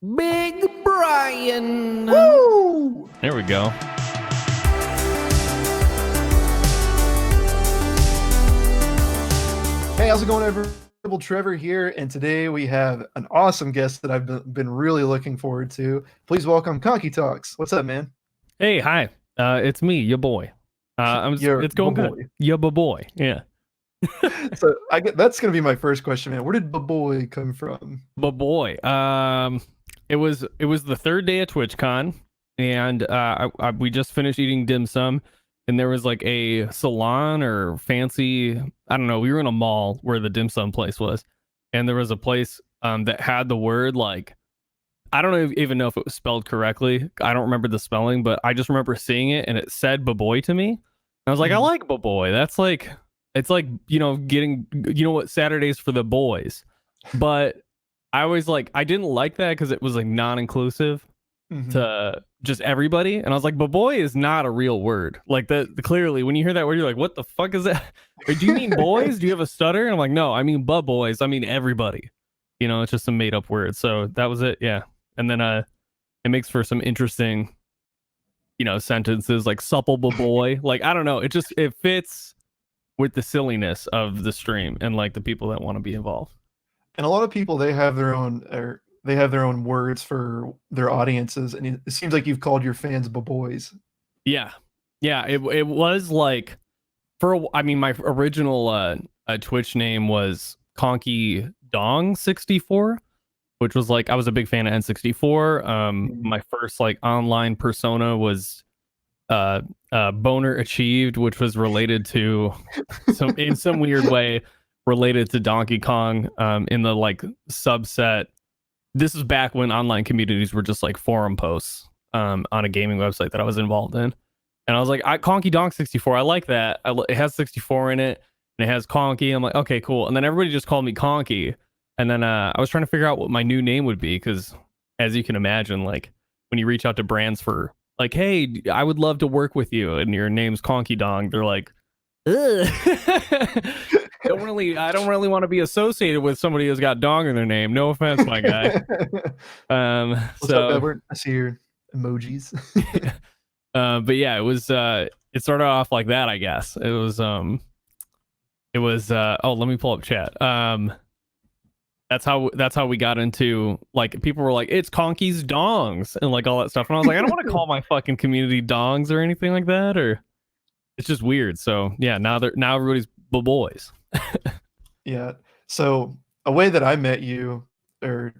Big Brian. Woo! There we go. Hey, how's it going, everyone? Trevor here, and today we have an awesome guest that I've been really looking forward to. Please welcome Konky Talks. What's up, man? Hey, hi. It's me, your boy. It's going boy. good. Your boy. Yeah. So that's gonna be my first question, man. Where did boy come from? Boy. It was the third day at TwitchCon, and we just finished eating dim sum, and there was like a salon or fancy, I don't know, we were in a mall where the dim sum place was, and there was a place that had the word, like, I don't even know if it was spelled correctly. I don't remember the spelling, but I just remember seeing it, and it said boy to me. And I was like, I like boy. That's like, it's like, getting, what, Saturdays for the boys. But I was like, I didn't like that because it was like non-inclusive to just everybody. And I was like, boy is not a real word. Like clearly when you hear that word, you're like, what the fuck is that? Or do you mean boys? Do you have a stutter? And I'm like, no, I mean boys. I mean everybody. It's just a made up word. So that was it. Yeah. And then it makes for some interesting, sentences like supple boy. Like, I don't know. It fits with the silliness of the stream and like the people that want to be involved. And a lot of people, they have their own words for their audiences, and it seems like you've called your fans boys. Yeah. It was like my original Twitch name was Konky Dong 64, which was like, I was a big fan of N64. My first like online persona was Boner Achieved, which was related to in some weird way related to Donkey Kong, in the like subset. This is back when online communities were just like forum posts on a gaming website that I was involved in. And I was like, Konky Donk 64, I like that. It has 64 in it, and it has Konky. I'm like, okay, cool. And then everybody just called me Konky. And then I was trying to figure out what my new name would be, because as you can imagine, like when you reach out to brands for like, hey, I would love to work with you, and your name's Konky Dong, they're like, ugh. I don't really want to be associated with somebody who's got dong in their name. No offense, my guy. What's up, Edward? I see your emojis. But yeah, it was it started off like that, I guess. It was oh, let me pull up chat. That's how we got into, like, people were like, it's Konky's dongs and like all that stuff, and I was like, I don't want to call my fucking community dongs or anything like that, or it's just weird. So yeah, now everybody's boys. Yeah. So a way that I met you, or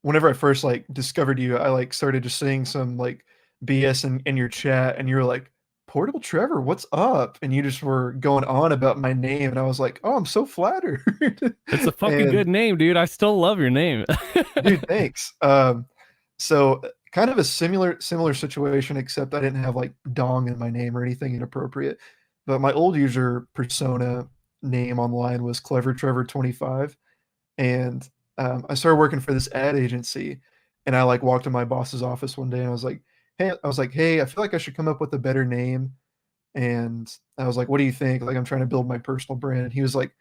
whenever I first like discovered you, I like started just saying some like BS in your chat, and you were like, Portable Trevor, what's up? And you just were going on about my name, and I was like, oh, I'm so flattered. It's a fucking good name, dude. I still love your name. Dude, thanks. So kind of a similar situation, except I didn't have like dong in my name or anything inappropriate. But my old user persona name online was Clever Trevor 25, and I started working for this ad agency, and I like walked in my boss's office one day, and I was like, hey, I feel like I should come up with a better name. And I was like, what do you think? Like, I'm trying to build my personal brand. And he was like,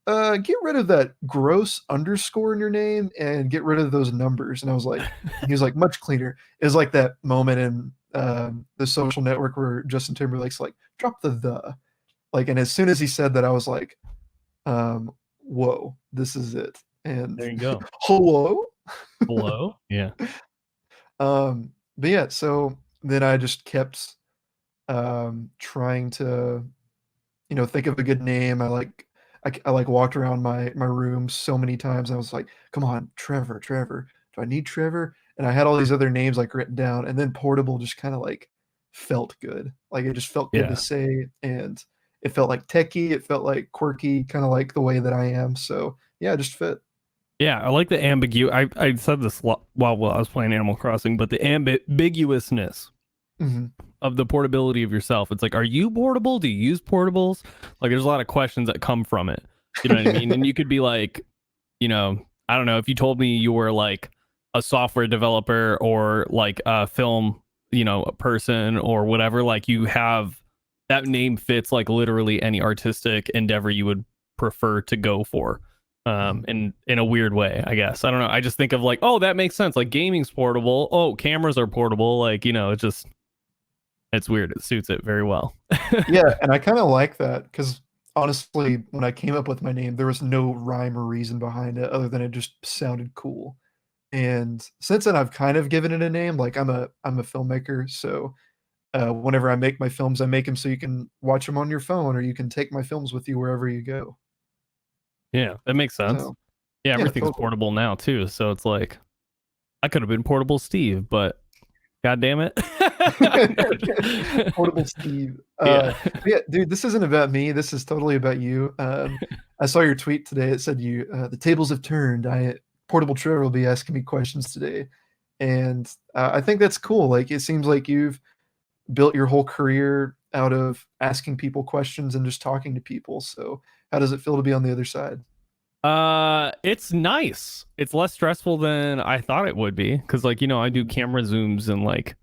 get rid of that gross underscore in your name and get rid of those numbers. And I was like, he was like, much cleaner. It was like that moment in The Social Network where Justin Timberlake's like, drop the. Like, and as soon as he said that, I was like, whoa, this is it. And there you go. Hello? Yeah. But yeah, so then I just kept trying to, think of a good name. I walked around my room so many times. I was like, come on, Trevor. Do I need Trevor? And I had all these other names like written down, and then Portable just kind of like felt good. Like it just felt good to say, and it felt like techie. It felt like quirky, kind of like the way that I am. So yeah, it just fit. Yeah, I like the ambiguity. I said this while I was playing Animal Crossing, but the ambiguousness of the portability of yourself. It's like, are you portable? Do you use portables? Like, there's a lot of questions that come from it. You know what I mean? And you could be like, I don't know, if you told me you were like a software developer or like a film, a person or whatever, like you have, that name fits like literally any artistic endeavor you would prefer to go for. in a weird way, I guess. I don't know. I just think of like, oh, that makes sense. Like gaming's portable. Oh, cameras are portable. Like, it's weird. It suits it very well. Yeah, and I kind of like that because honestly, when I came up with my name, there was no rhyme or reason behind it other than it just sounded cool. And since then, I've kind of given it a name. Like I'm a filmmaker, so whenever I make my films, I make them so you can watch them on your phone, or you can take my films with you wherever you go. Yeah, that makes sense. So Yeah, yeah, everything's totally. portable now too. So it's like I could have been portable Steve, but god damn it. Portable Steve. Yeah. Yeah, dude, this isn't about me. This is totally about you. I saw your tweet today. It said you the tables have turned. Portable Trevor will be asking me questions today, and I think that's cool. Like it seems like you've built your whole career out of asking people questions and just talking to people. So how does it feel to be on the other side? It's nice. It's less stressful than I thought it would be because, like, I do camera zooms and like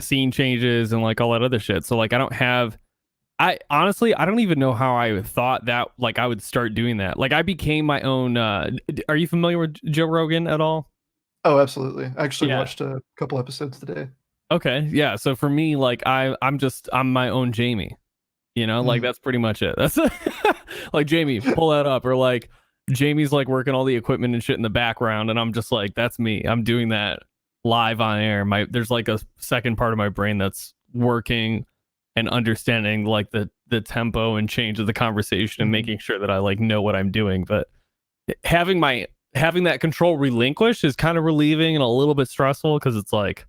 scene changes and like all that other shit. So like, I honestly, I don't even know how I thought that like I would start doing that. Like, I became my own. Are you familiar with Joe Rogan at all? Oh, absolutely. I actually Yeah. watched a couple episodes today. Okay. Yeah. So for me, like, I'm my own Jamie. Like Mhm. that's pretty much it. That's like Jamie, pull that up, or like Jamie's like working all the equipment and shit in the background, and I'm just like, that's me. I'm doing that live on air. There's like a second part of my brain that's working and understanding like the tempo and change of the conversation and Mhm. making sure that I like know what I'm doing. But having that control relinquished is kind of relieving and a little bit stressful because it's like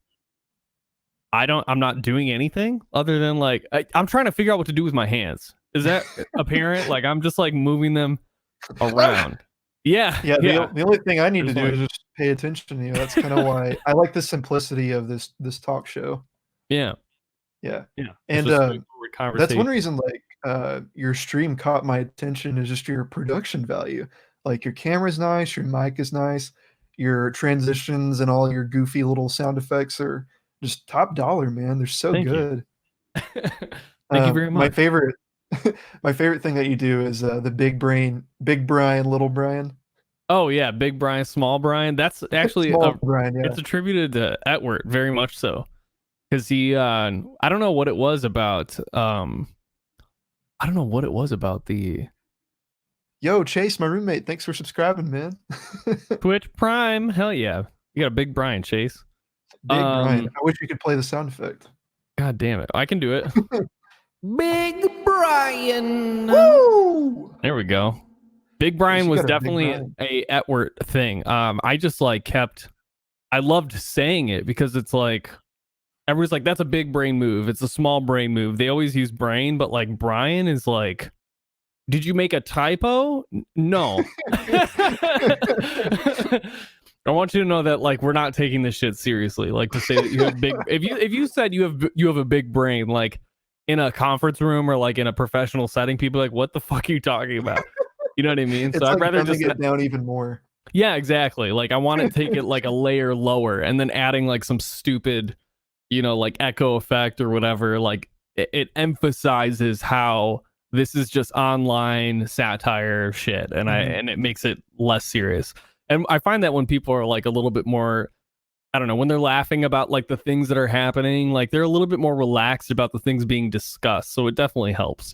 I'm not doing anything other than like I'm trying to figure out what to do with my hands. Is that apparent? Like I'm just like moving them around. Yeah, Yeah, yeah. the only thing I need to There's do like is just pay attention to you. That's kinda why I like the simplicity of this talk show. yeah, Yeah, yeah. It's and, just straightforward that's one conversation. reason, like, your stream caught my attention is just your production value. Like, your camera's nice, your mic is nice, your transitions and all your goofy little sound effects are just top dollar, man. They're so Thank you. good. Thank you very My much. favorite my favorite thing that you do is, the Big Brian, Little Brian. Oh yeah, Big Brian, Small Brian. That's actually Small Brian, yeah. it's attributed to Etwert very much so because he I don't know what it was about I don't know what it was about the Yo, Chase, my roommate, thanks for subscribing, man. Twitch Prime. Hell yeah, you got a Big Brian Chase. Big Brian. I wish you could play the sound effect. God damn it, I can do it. Big Brian. Woo! There we go. Big Yes, Brian you was got a Big definitely Brian. a Etwert thing. I just like I loved saying it because it's like everyone's like, that's a big brain move. It's a small brain move. They always use brain, but like Brian is like, did you make a typo? No. I want you to know that like we're not taking this shit seriously. Like to say that you have big if you said you have a big brain, like in a conference room or like in a professional setting, people are like, what the fuck are you talking about? You know what I mean? So It's I'd like rather dumbing just it down even more. yeah, exactly. Like I want to take it like a layer lower and then adding like some stupid, like echo effect or whatever. Like it emphasizes how this is just online satire shit Mhm. and it makes it less serious. And I find that when people are like a little bit more I don't know, when they're laughing about like the things that are happening, like they're a little bit more relaxed about the things being discussed. So it definitely helps.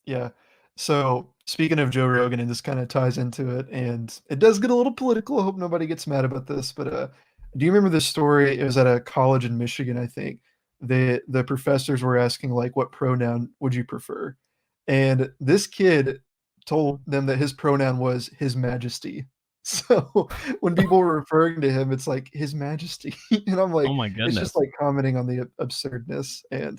Yeah. So, speaking of Joe Rogan, and this kinda ties into it, and it does get a little political, I hope nobody gets mad about this, but, do you remember this story? It was at a college in Michigan, I think. The professors were asking, like, "What pronoun would you prefer?" And this kid told them that his pronoun was "His Majesty." So, when people were referring to him, it's like, "His Majesty," and I'm Oh like my it's just, goodness. like, commenting on the absurdness, and,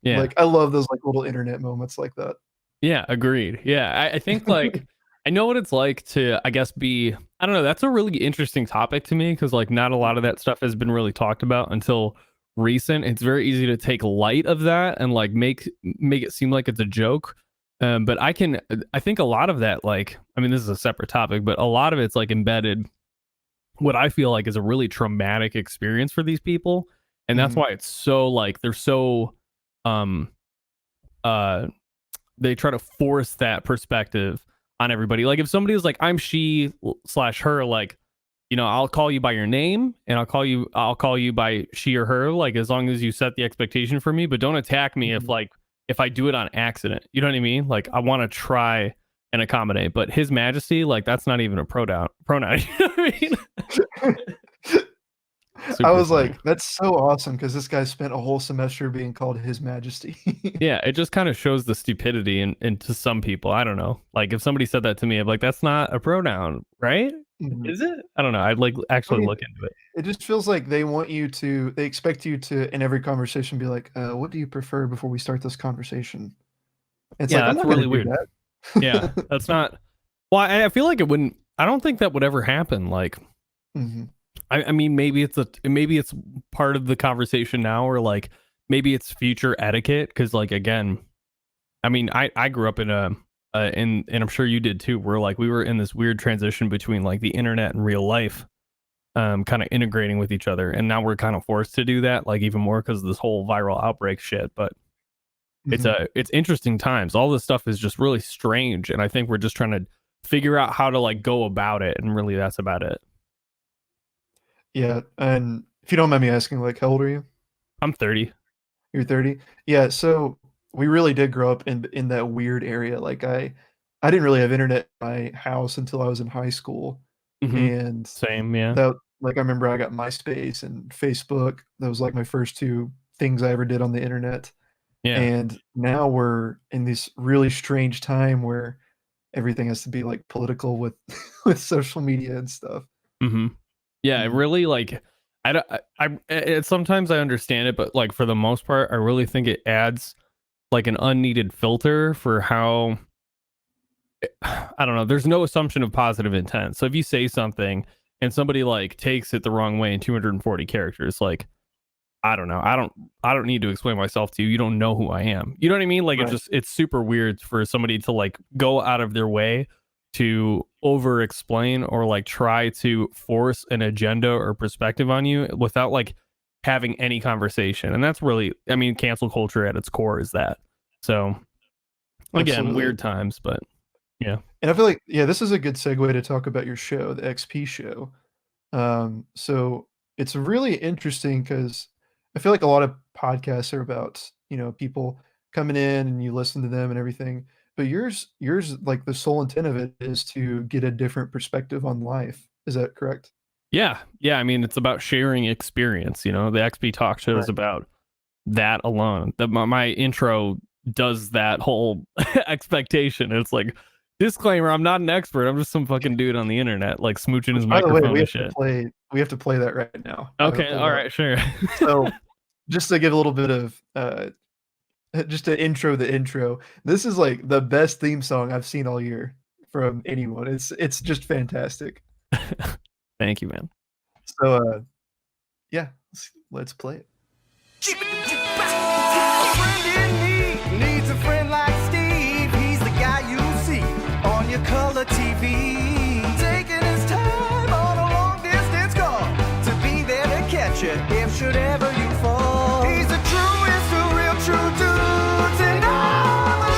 Yeah. like, I love those, like, little internet moments like that. Yeah, agreed. Yeah, I think like I know what it's like to, I guess, be. I don't know. That's a really interesting topic to me because like not a lot of that stuff has been really talked about until recent. It's very easy to take light of that and like make it seem like it's a joke. But I think a lot of that, like, I mean, this is a separate topic, but a lot of it's like embedded. What I feel like is a really traumatic experience for these people, and that's Mhm. why it's so like they're so um uh they try to force that perspective on everybody. Like if somebody was like, I'm she slash her, like, you know, I'll call you by your name and I'll call you by she or her, like as long as you set the expectation for me, but don't attack me Mhm. if I do it on accident. You know what I mean? Like I want to try and accommodate, but His Majesty, like that's not even a pronoun. You know what I mean? I Super was funny. like, that's so awesome because this guy spent a whole semester being called His Majesty. Yeah, it just kind of shows the stupidity in to some people. I don't know. Like if somebody said that to me, I'm like, that's not a pronoun, right? Mhm. Is it? I don't know. I'd like I actually mean, look into it. it just feels like they expect you to, in every conversation, be like, what do you prefer before we start this conversation? It's Yeah, like, I'm that's not going really to do weird. Yeah, that. that's not. Well, I feel like it wouldn't. I don't think that would ever happen. Like, Mhm. I mean, maybe it's part of the conversation now, or like maybe it's future etiquette. Because like again, I mean, I grew up in a and I'm sure you did too. Where like we were in this weird transition between like the internet and real life, kind of integrating with each other, and now we're kind of forced to do that, like even more because of this whole viral outbreak shit. But Mhm. it's interesting times. All this stuff is just really strange, and I think we're just trying to figure out how to like go about it, and really that's about it. Yeah, and if you don't mind me asking, like, how old are you? I'm 30. You're 30? Yeah, so we really did grow up in that weird area. Like, I didn't really have internet in my house until I was in high school, Hmm. and Same, yeah. that like, I remember I got MySpace and Facebook. That was, like, my first 2 things I ever did on the internet, Yeah. and now we're in this really strange time where everything has to be, like, political with with social media and stuff. Hmm. Yeah, it Mhm. really like I don't sometimes I understand it, but like for the most part I really think it adds like an unneeded filter for how I don't know. There's no assumption of positive intent. So if you say something and somebody like takes it the wrong way in 240 characters, like I don't know. I don't need to explain myself to you. You don't know who I am. You know what I mean? Like Right. it's super weird for somebody to like go out of their way to over explain or like try to force an agenda or perspective on you without like having any conversation. And that's really, I mean, cancel culture at its core is that. So again, Absolutely. weird times, but yeah. And I feel like, yeah, this is a good segue to talk about your show, the XP show. So it's really interesting because I feel like a lot of podcasts are about, people coming in and you listen to them and everything. But yours, like the sole intent of it is to get a different perspective on life. Is that correct? Yeah. Yeah. I mean, it's about sharing experience. You know, the XP talk show is Right. about that alone. My intro does that whole expectation. It's like, disclaimer, I'm not an expert. I'm just some fucking dude on the internet, like smooching his Which, by the way, microphone and shit. we have to play that right now. I have it Okay. pulled All up. right. Sure. So just to give a little bit of just to intro the intro, this is like the best theme song I've seen all year from anyone. It's just fantastic. Thank you, man. So yeah, let's play it. A friend in need needs a friend like Steve. He's the guy you see on your color TV, taking his time on a long distance call to be there to catch you if should ever you fall. He's the truest of real true dudes in all the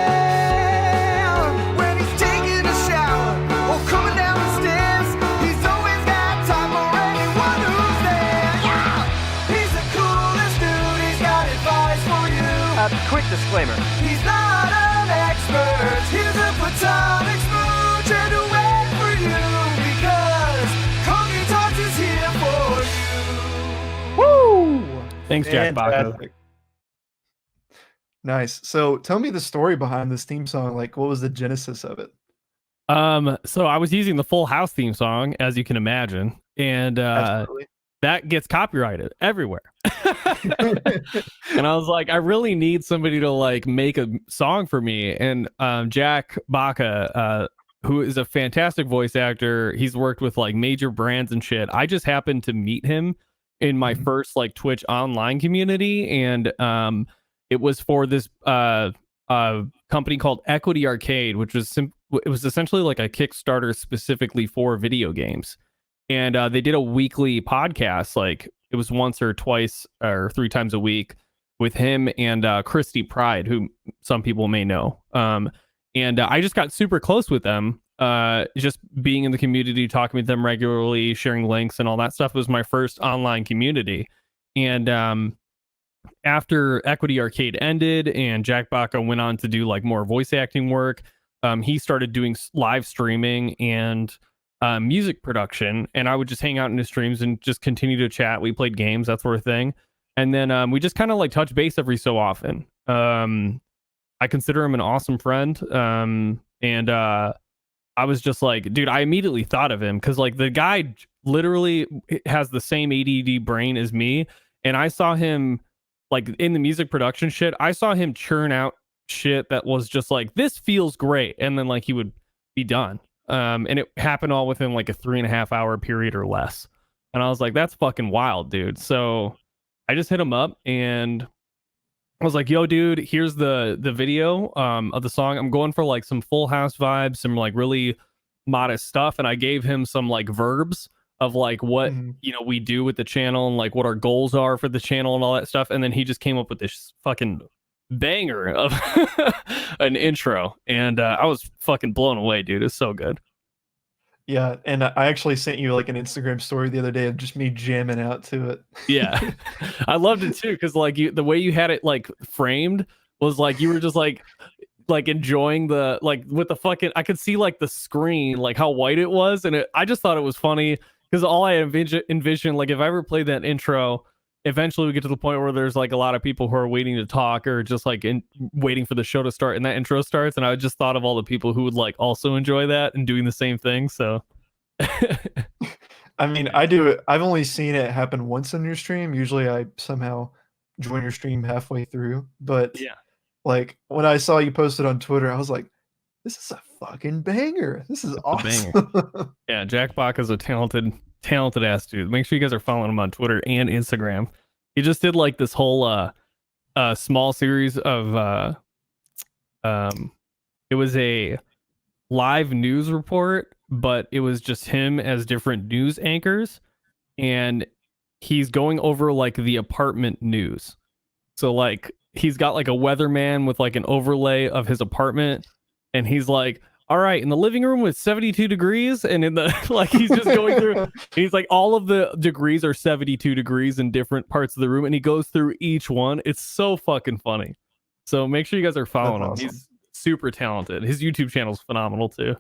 land. When he's taking a shower or coming down the stairs, he's always got time for anyone who's there. Yeah! He's the coolest dude, he's got advice for you. Quick disclaimer. He's not an expert, he's a platonic smooch and a wait for you, because Konky Talks is here for you. Woo! Thanks, Jack Baco. Fantastic. Nice. So tell me the story behind this theme song. Like, what was the genesis of it? So I was using the Full House theme song, as you can imagine, and Absolutely. that gets copyrighted everywhere. And I was like, I really need somebody to like make a song for me. And Jack Baca, who is a fantastic voice actor, he's worked with like major brands and shit. I just happened to meet him in my Mhm. first like Twitch online community, and it was for this company called Equity Arcade, which was it was essentially like a Kickstarter specifically for video games. And they did a weekly podcast, like it was once or twice or 3 times a week with him and Christy Pride, who some people may know. And I just got super close with them. Just being in the community, talking with them regularly, sharing links and all that stuff was my first online community. And after Equity Arcade ended and Jack Baca went on to do like more voice acting work, he started doing live streaming and music production. And I would just hang out in his streams and just continue to chat. We played games, that sort of thing. And then we just kind of like touch base every so often. I consider him an awesome friend. And I was just like, dude, I immediately thought of him because like the guy literally has the same ADD brain as me. And I saw him like in the music production shit. I saw him churn out shit that was just like, this feels great. And then like he would be done. And it happened all within like a 3.5 hour period or less. And I was like, that's fucking wild, dude. So I just hit him up and I was like, yo, dude, here's the video of the song. I'm going for like some Full House vibes, some like really modest stuff. And I gave him some like verbs of like what, you know, we do with the channel and like what our goals are for the channel and all that stuff. And then he just came up with this fucking banger of an intro. And I was fucking blown away, dude. It's so good. Yeah, and I actually sent you like an Instagram story the other day of just me jamming out to it. Yeah. I loved it too, because like the way you had it like framed was like you were just like enjoying the like with the fucking I could see like the screen, like how white it was, and I just thought it was funny because all I envisioned like if I ever played that intro, eventually we get to the point where there's like a lot of people who are waiting to talk or just like waiting for the show to start and that intro starts, and I just thought of all the people who would like also enjoy that and doing the same thing. So I mean, I do it. I've only seen it happen once in your stream. Usually I somehow join your stream halfway through. But yeah, like when I saw you posted on Twitter, I was like, this is a fucking banger. This is awesome. yeah, Jack Bach is a talented ass dude. Make sure you guys are following him on Twitter and Instagram. He just did like this whole small series of it was a live news report, but it was just him as different news anchors, and he's going over like the apartment news. So like he's got like a weatherman with like an overlay of his apartment, and he's like, all right, in the living room with 72 degrees, and in the like he's just going through he's like all of the degrees are 72 degrees in different parts of the room, and he goes through each one. It's so fucking funny. So make sure you guys are following him. He's super talented. His YouTube channel is phenomenal too.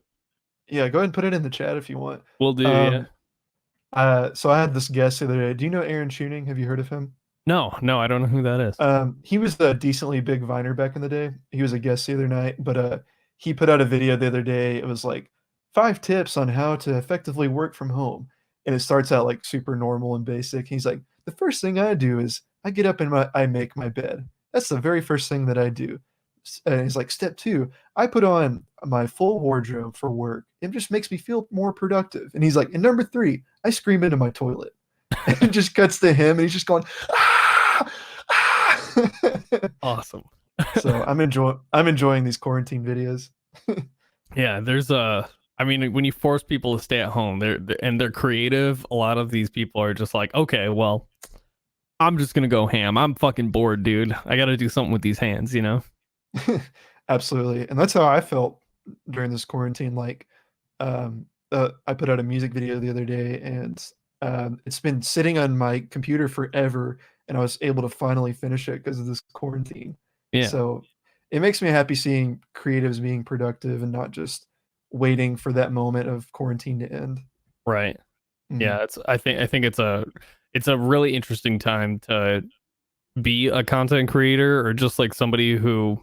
Yeah, go ahead and put it in the chat if you want. We'll do. Yeah. So I had this guest the other day. Do you know Aaron Tuning? Have you heard of him? No, I don't know who that is. He was a decently big Viner back in the day. He was a guest the other night, but he put out a video the other day. It was like 5 tips on how to effectively work from home. And it starts out like super normal and basic. He's like, the first thing I do is I get up and I make my bed. That's the very first thing that I do. And he's like, step 2, I put on my full wardrobe for work. It just makes me feel more productive. And he's like, and number 3, I scream into my toilet. And it just cuts to him and he's just going, ah! Ah! Awesome. So I'm enjoying these quarantine videos. Yeah, there's I mean, when you force people to stay at home, they're creative. A lot of these people are just like, okay, well, I'm just gonna go ham. I'm fucking bored, dude. I got to do something with these hands, you know? Absolutely, and that's how I felt during this quarantine. Like, I put out a music video the other day, and it's been sitting on my computer forever, and I was able to finally finish it because of this quarantine. Yeah. So it makes me happy seeing creatives being productive and not just waiting for that moment of quarantine to end. Right. Mhm. Yeah, I think it's a really interesting time to be a content creator or just like somebody who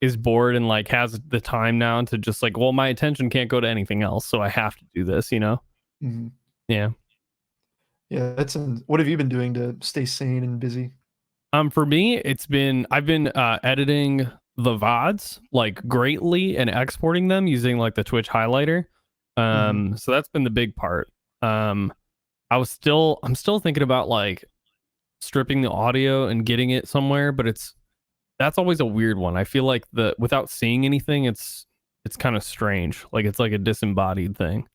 is bored and like has the time now to just like, well, my attention can't go to anything else, so I have to do this, you know? Mhm. Yeah. Yeah, what have you been doing to stay sane and busy? For me, I've been editing the VODs like greatly and exporting them using like the Twitch highlighter. So that's been the big part. I'm still thinking about like stripping the audio and getting it somewhere, but that's always a weird one. I feel like without seeing anything, it's kind of strange. Like it's like a disembodied thing.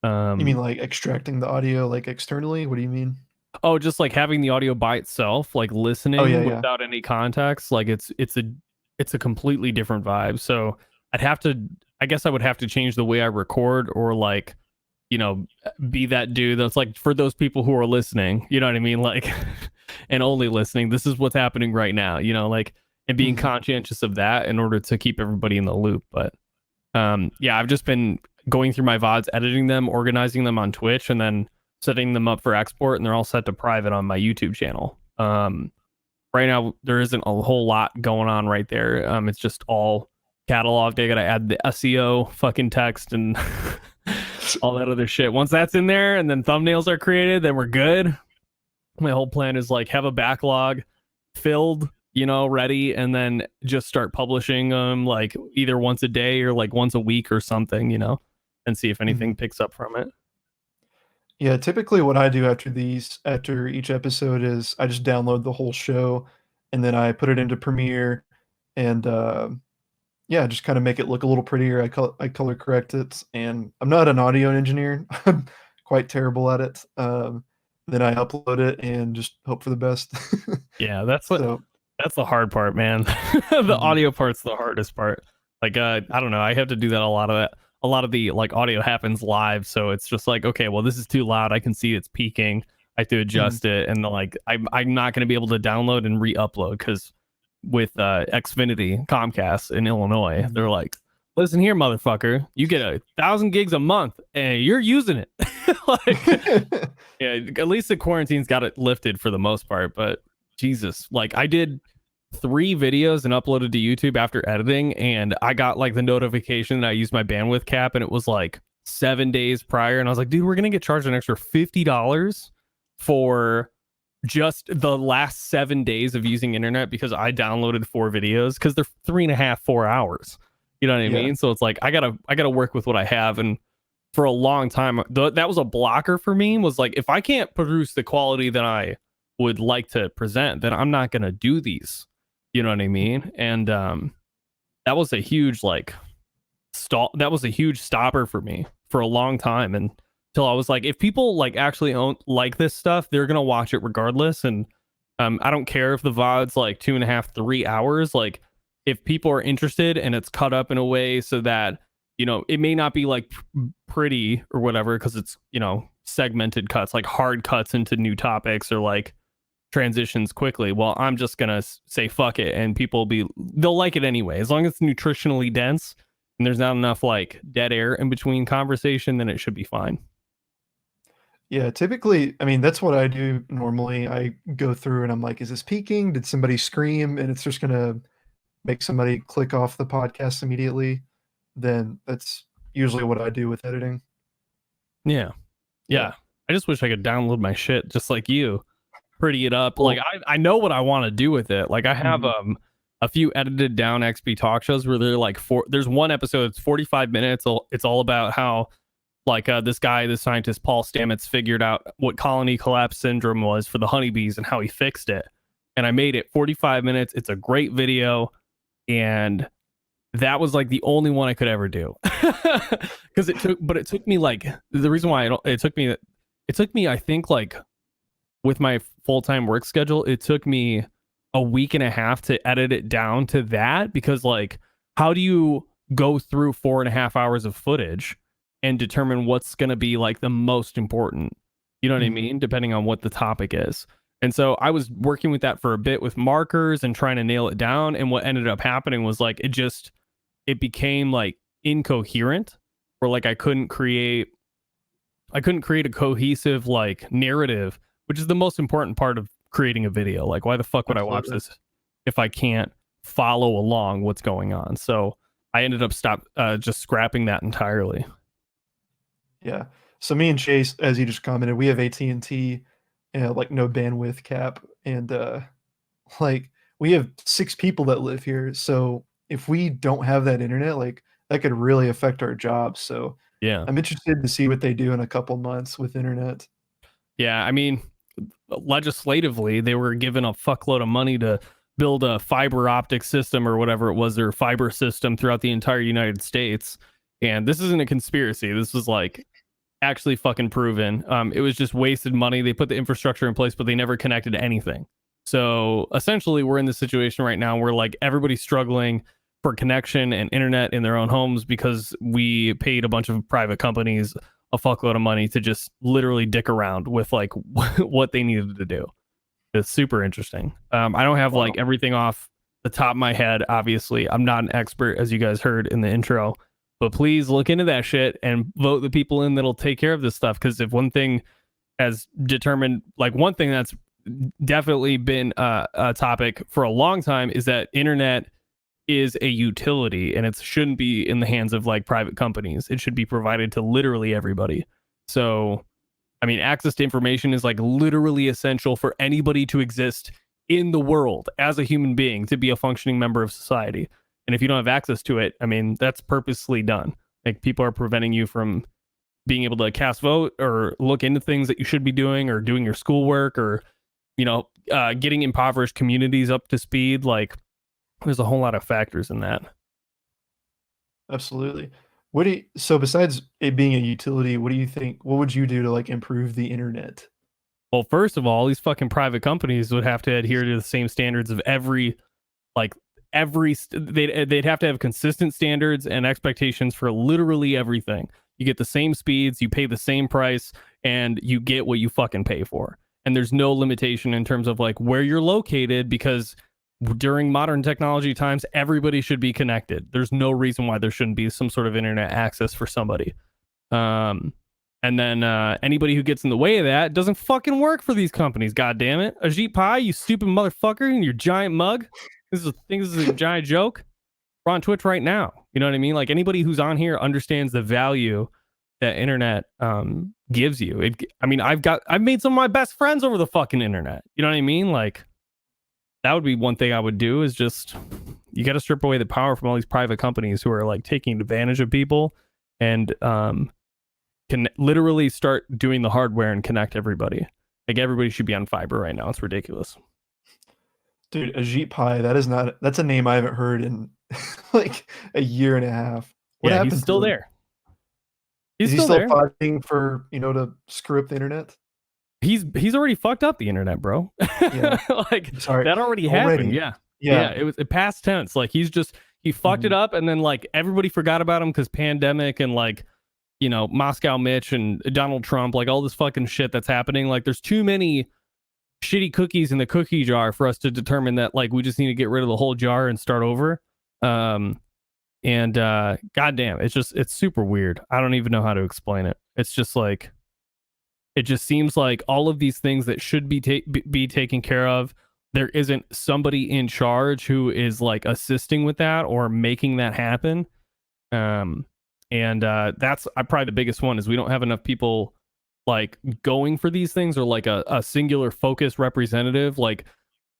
You mean like extracting the audio like externally? What do you mean? Oh, just like having the audio by itself, like listening Oh, yeah. without any context. Like it's a completely different vibe. So I guess I would have to change the way I record, or like, you know, be that dude that's like, for those people who are listening, you know what I mean? Like, and only listening, this is what's happening right now, you know, like, and being conscientious of that in order to keep everybody in the loop. But yeah, I've just been going through my VODs, editing them, organizing them on Twitch, and then setting them up for export, and they're all set to private on my YouTube channel. Right now, there isn't a whole lot going on right there. It's just all cataloged. I gotta add the SEO fucking text and all that other shit. Once that's in there and then thumbnails are created, then we're good. My whole plan is like have a backlog filled, you know, ready, and then just start publishing them like either once a day or like once a week or something, you know, and see if anything picks up from it. Yeah, typically what I do after each episode is I just download the whole show and then I put it into Premiere and yeah, just kind of make it look a little prettier. I color correct it, and I'm not an audio engineer. I'm quite terrible at it. Then I upload it and just hope for the best. Yeah, that's So that's the hard part, man. The audio part's the hardest part. Like I don't know, I have to do that a lot of that. A lot of the like audio happens live, so it's just like, okay, well, this is too loud. I can see it's peaking. I have to adjust it, and like I'm not going to be able to download and re-upload because with Xfinity Comcast in Illinois, they're like, listen here, motherfucker, you get 1,000 gigs a month and you're using it. Like, yeah, at least the quarantine's got it lifted for the most part. But Jesus, like I did 3 videos and uploaded to YouTube after editing, and I got like the notification that I used my bandwidth cap, and it was like 7 days prior, and I was like, dude, we're gonna get charged an extra $50 for just the last 7 days of using internet because I downloaded 4 videos because they're 3.5, 4 hours. You know what I mean? So it's like I gotta work with what I have, and for a long time that was a blocker for me. Was like, if I can't produce the quality that I would like to present, then I'm not gonna do these. You know what I mean? And that was a huge like that was a huge stopper for me for a long time, and till I was like, if people like actually like this stuff, they're gonna watch it regardless. And I don't care if the VOD's like 2.5, 3 hours. Like if people are interested and it's cut up in a way so that, you know, it may not be like pretty or whatever because it's, you know, segmented cuts, like hard cuts into new topics or like transitions quickly. Well, I'm just gonna say fuck it, and they'll like it anyway as long as it's nutritionally dense and there's not enough like dead air in between conversation. Then it should be fine. yeah, typically, I mean, that's what I do normally. I go through and I'm like, is this peaking? Did somebody scream? And it's just gonna make somebody click off the podcast immediately. Then that's usually what I do with editing. Yeah. I just wish I could download my shit just like you, pretty it up. Like I know what I want to do with it. Like I have a few edited down XP talk shows where they're like there's one episode, it's 45 minutes. It's all about how like this scientist Paul Stamets figured out what colony collapse syndrome was for the honeybees and how he fixed it. And I made it 45 minutes. It's a great video, and that was like the only one I could ever do. Because it took me like, the reason why it took me I think like with my full-time work schedule, it took me a week and a half to edit it down to that, because like, how do you go through 4.5 hours of footage and determine what's going to be like the most important, you know what I mean, depending on what the topic is. And so I was working with that for a bit with markers and trying to nail it down, and what ended up happening was like it became like incoherent, where like I couldn't create a cohesive like narrative, which is the most important part of creating a video. Like, why the fuck would I watch this if I can't follow along what's going on? So I ended up just scrapping that entirely. Yeah. So me and Chase, as you just commented, we have AT&T, like no bandwidth cap, and like we have 6 people that live here. So if we don't have that internet, like that could really affect our jobs. So yeah, I'm interested to see what they do in a couple months with internet. Yeah, I mean, legislatively, they were given a fuckload of money to build a fiber optic system or whatever it was, their fiber system throughout the entire United States. And this isn't a conspiracy. This was like actually fucking proven. It was just wasted money. They put the infrastructure in place, but they never connected to anything. So essentially, we're in this situation right now where like everybody's struggling. for connection and internet in their own homes because we paid a bunch of private companies a fuckload of money to just literally dick around with like what they needed to do. It's super interesting. I don't have like everything off the top of my head. Obviously, I'm not an expert, as you guys heard in the intro, but please look into that shit and vote the people in that'll take care of this stuff. Because if one thing has determined, like one thing that's definitely been a topic for a long time is that internet is a utility and it shouldn't be in the hands of like private companies. It should be provided to literally everybody. So, I mean, access to information is like literally essential for anybody to exist in the world as a human being, to be a functioning member of society. And if you don't have access to it, I mean, that's purposely done. Like people are preventing you from being able to cast vote or look into things that you should be doing or doing your schoolwork or, you know, getting impoverished communities up to speed. Like there's a whole lot of factors in that. Absolutely. So besides it being a utility, what do you think, what would you do to like improve the internet? Well, first of all, these fucking private companies would have to adhere to the same standards of they'd have to have consistent standards and expectations for literally everything. You get the same speeds, you pay the same price, and you get what you fucking pay for. And there's no limitation in terms of like where you're located, because during modern technology times, everybody should be connected. There's no reason why there shouldn't be some sort of internet access for somebody. And then anybody who gets in the way of that doesn't fucking work for these companies. God damn it. Ajit Pai, you stupid motherfucker, and your giant mug. This is a giant joke. We're on Twitch right now. You know what I mean? Like anybody who's on here understands the value that internet gives you. I've made some of my best friends over the fucking internet. You know what I mean? Like that would be one thing I would do, is just, you got to strip away the power from all these private companies who are like taking advantage of people and can literally start doing the hardware and connect everybody. Like everybody should be on fiber right now. It's ridiculous. Dude, Ajit Pai, that's a name I haven't heard in like a year and a half. What happened? He's still there. Is he still fighting for, to screw up the internet? He's already fucked up the internet, bro. Yeah. Like that already happened. Yeah. It was past tense. Like he fucked it up, and then like everybody forgot about him because pandemic and like, Moscow Mitch and Donald Trump, like all this fucking shit that's happening. Like there's too many shitty cookies in the cookie jar for us to determine that like we just need to get rid of the whole jar and start over. Goddamn, it's super weird. I don't even know how to explain it. It's just like, it just seems like all of these things that should be taken care of, there isn't somebody in charge who is like assisting with that or making that happen. That's probably the biggest one, is we don't have enough people like going for these things, or like a singular focus representative. Like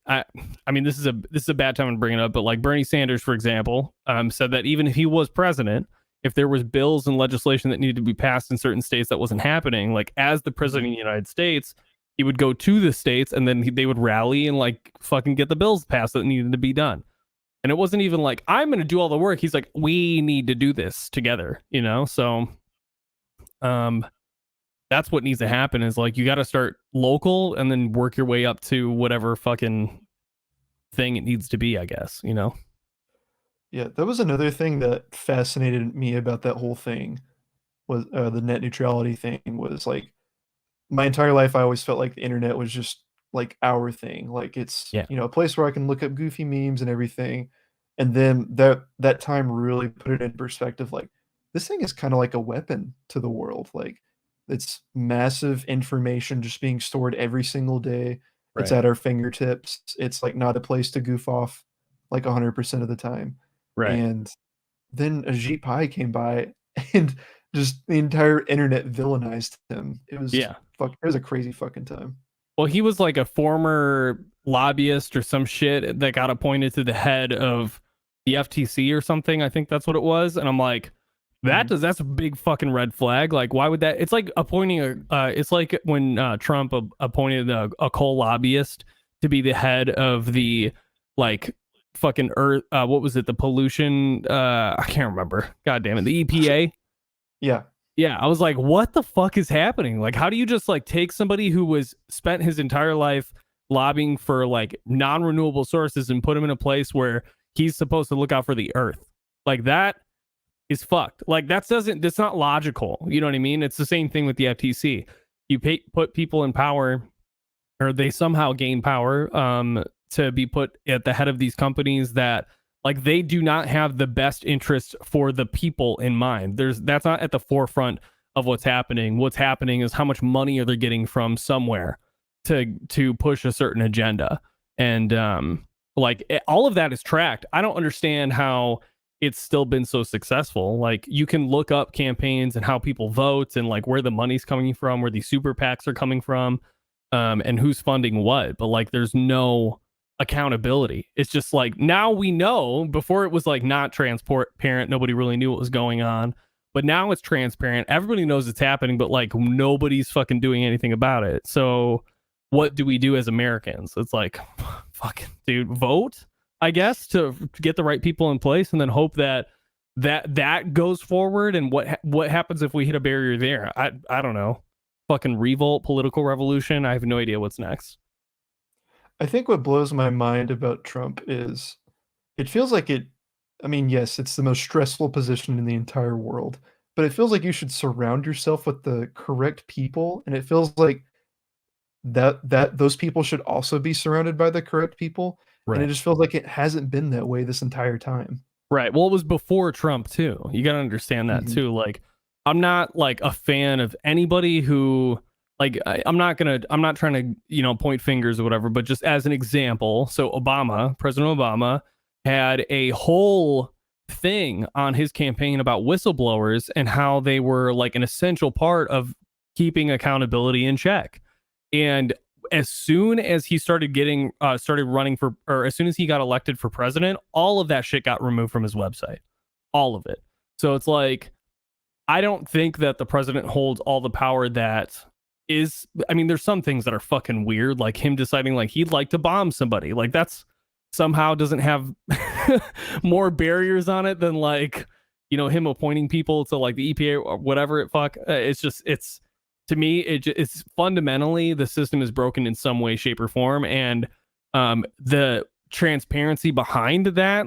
I mean, this is a bad time to bring it up, but like Bernie Sanders, for example, said that even if he was president, if there was bills and legislation that needed to be passed in certain states that wasn't happening, like as the president of the United States, he would go to the states and then they would rally and like fucking get the bills passed that needed to be done. And it wasn't even like, I'm going to do all the work. He's like, we need to do this together, So, that's what needs to happen, is like, you got to start local and then work your way up to whatever fucking thing it needs to be, I guess, Yeah, that was another thing that fascinated me about that whole thing, was the net neutrality thing. Was like, my entire life I always felt like the internet was just like our thing. Like it's, a place where I can look up goofy memes and everything. And then that time really put it in perspective. Like this thing is kind of like a weapon to the world. Like it's massive information just being stored every single day. Right. It's at our fingertips. It's like not a place to goof off like 100% of the time. Right. And then Ajit Pai came by and just the entire internet villainized him. It was it was a crazy fucking time. Well, he was like a former lobbyist or some shit that got appointed to the head of the FTC or something. I think that's what it was. And I'm like, that's a big fucking red flag. Like, why would that? It's like appointing it's like when Trump appointed a coal lobbyist to be the head of the like fucking earth. What was it? The pollution. I can't remember. God damn it. The EPA. Yeah. Yeah, I was like, what the fuck is happening? Like, how do you just like take somebody who was spent his entire life lobbying for like non-renewable sources and put him in a place where he's supposed to look out for the earth. Like that is fucked. Like that's not logical. You know what I mean? It's the same thing with the FTC. You put people in power, or they somehow gain power to be put at the head of these companies that like they do not have the best interest for the people in mind. That's not at the forefront of what's happening. What's happening is how much money are they getting from somewhere to push a certain agenda. And all of that is tracked. I don't understand how it's still been so successful. Like you can look up campaigns and how people vote and like where the money's coming from, where these super PACs are coming from, and who's funding what. But like there's no accountability. It's just like now we know. Before it was like not transparent. Nobody really knew what was going on. But now it's transparent. Everybody knows it's happening, but like nobody's fucking doing anything about it. So what do we do as Americans? It's like, fucking dude, vote, I guess, to get the right people in place, and then hope that goes forward. And what happens if we hit a barrier there? I don't know. Fucking revolt, political revolution. I have no idea what's next. I think what blows my mind about Trump is it feels like I mean, yes, it's the most stressful position in the entire world, but it feels like you should surround yourself with the correct people, and it feels like that those people should also be surrounded by the correct people. Right. And it just feels like it hasn't been that way this entire time. Right. Well, it was before Trump too. You got to understand that too. Like, I'm not like a fan of anybody who like, I'm not trying to, point fingers or whatever, but just as an example. So President Obama had a whole thing on his campaign about whistleblowers and how they were like an essential part of keeping accountability in check. And as soon as he started running for, or as soon as he got elected for president, all of that shit got removed from his website. All of it. So it's like, I don't think that the president holds all the power that is, I mean, there's some things that are fucking weird, like him deciding like he'd like to bomb somebody. Like that's somehow doesn't have more barriers on it than like, him appointing people to like the EPA or whatever it's to me, it's fundamentally the system is broken in some way, shape, or form, and the transparency behind that,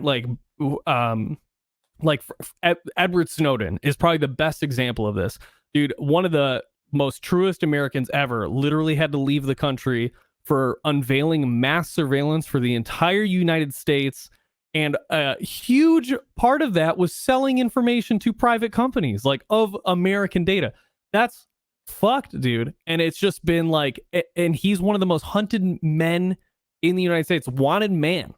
Edward Snowden is probably the best example of this, dude. One of the most truest Americans ever literally had to leave the country for unveiling mass surveillance for the entire United States, and a huge part of that was selling information to private companies, like of American data. That's fucked, dude. And it's just been like, and he's one of the most hunted men in the United States, wanted man.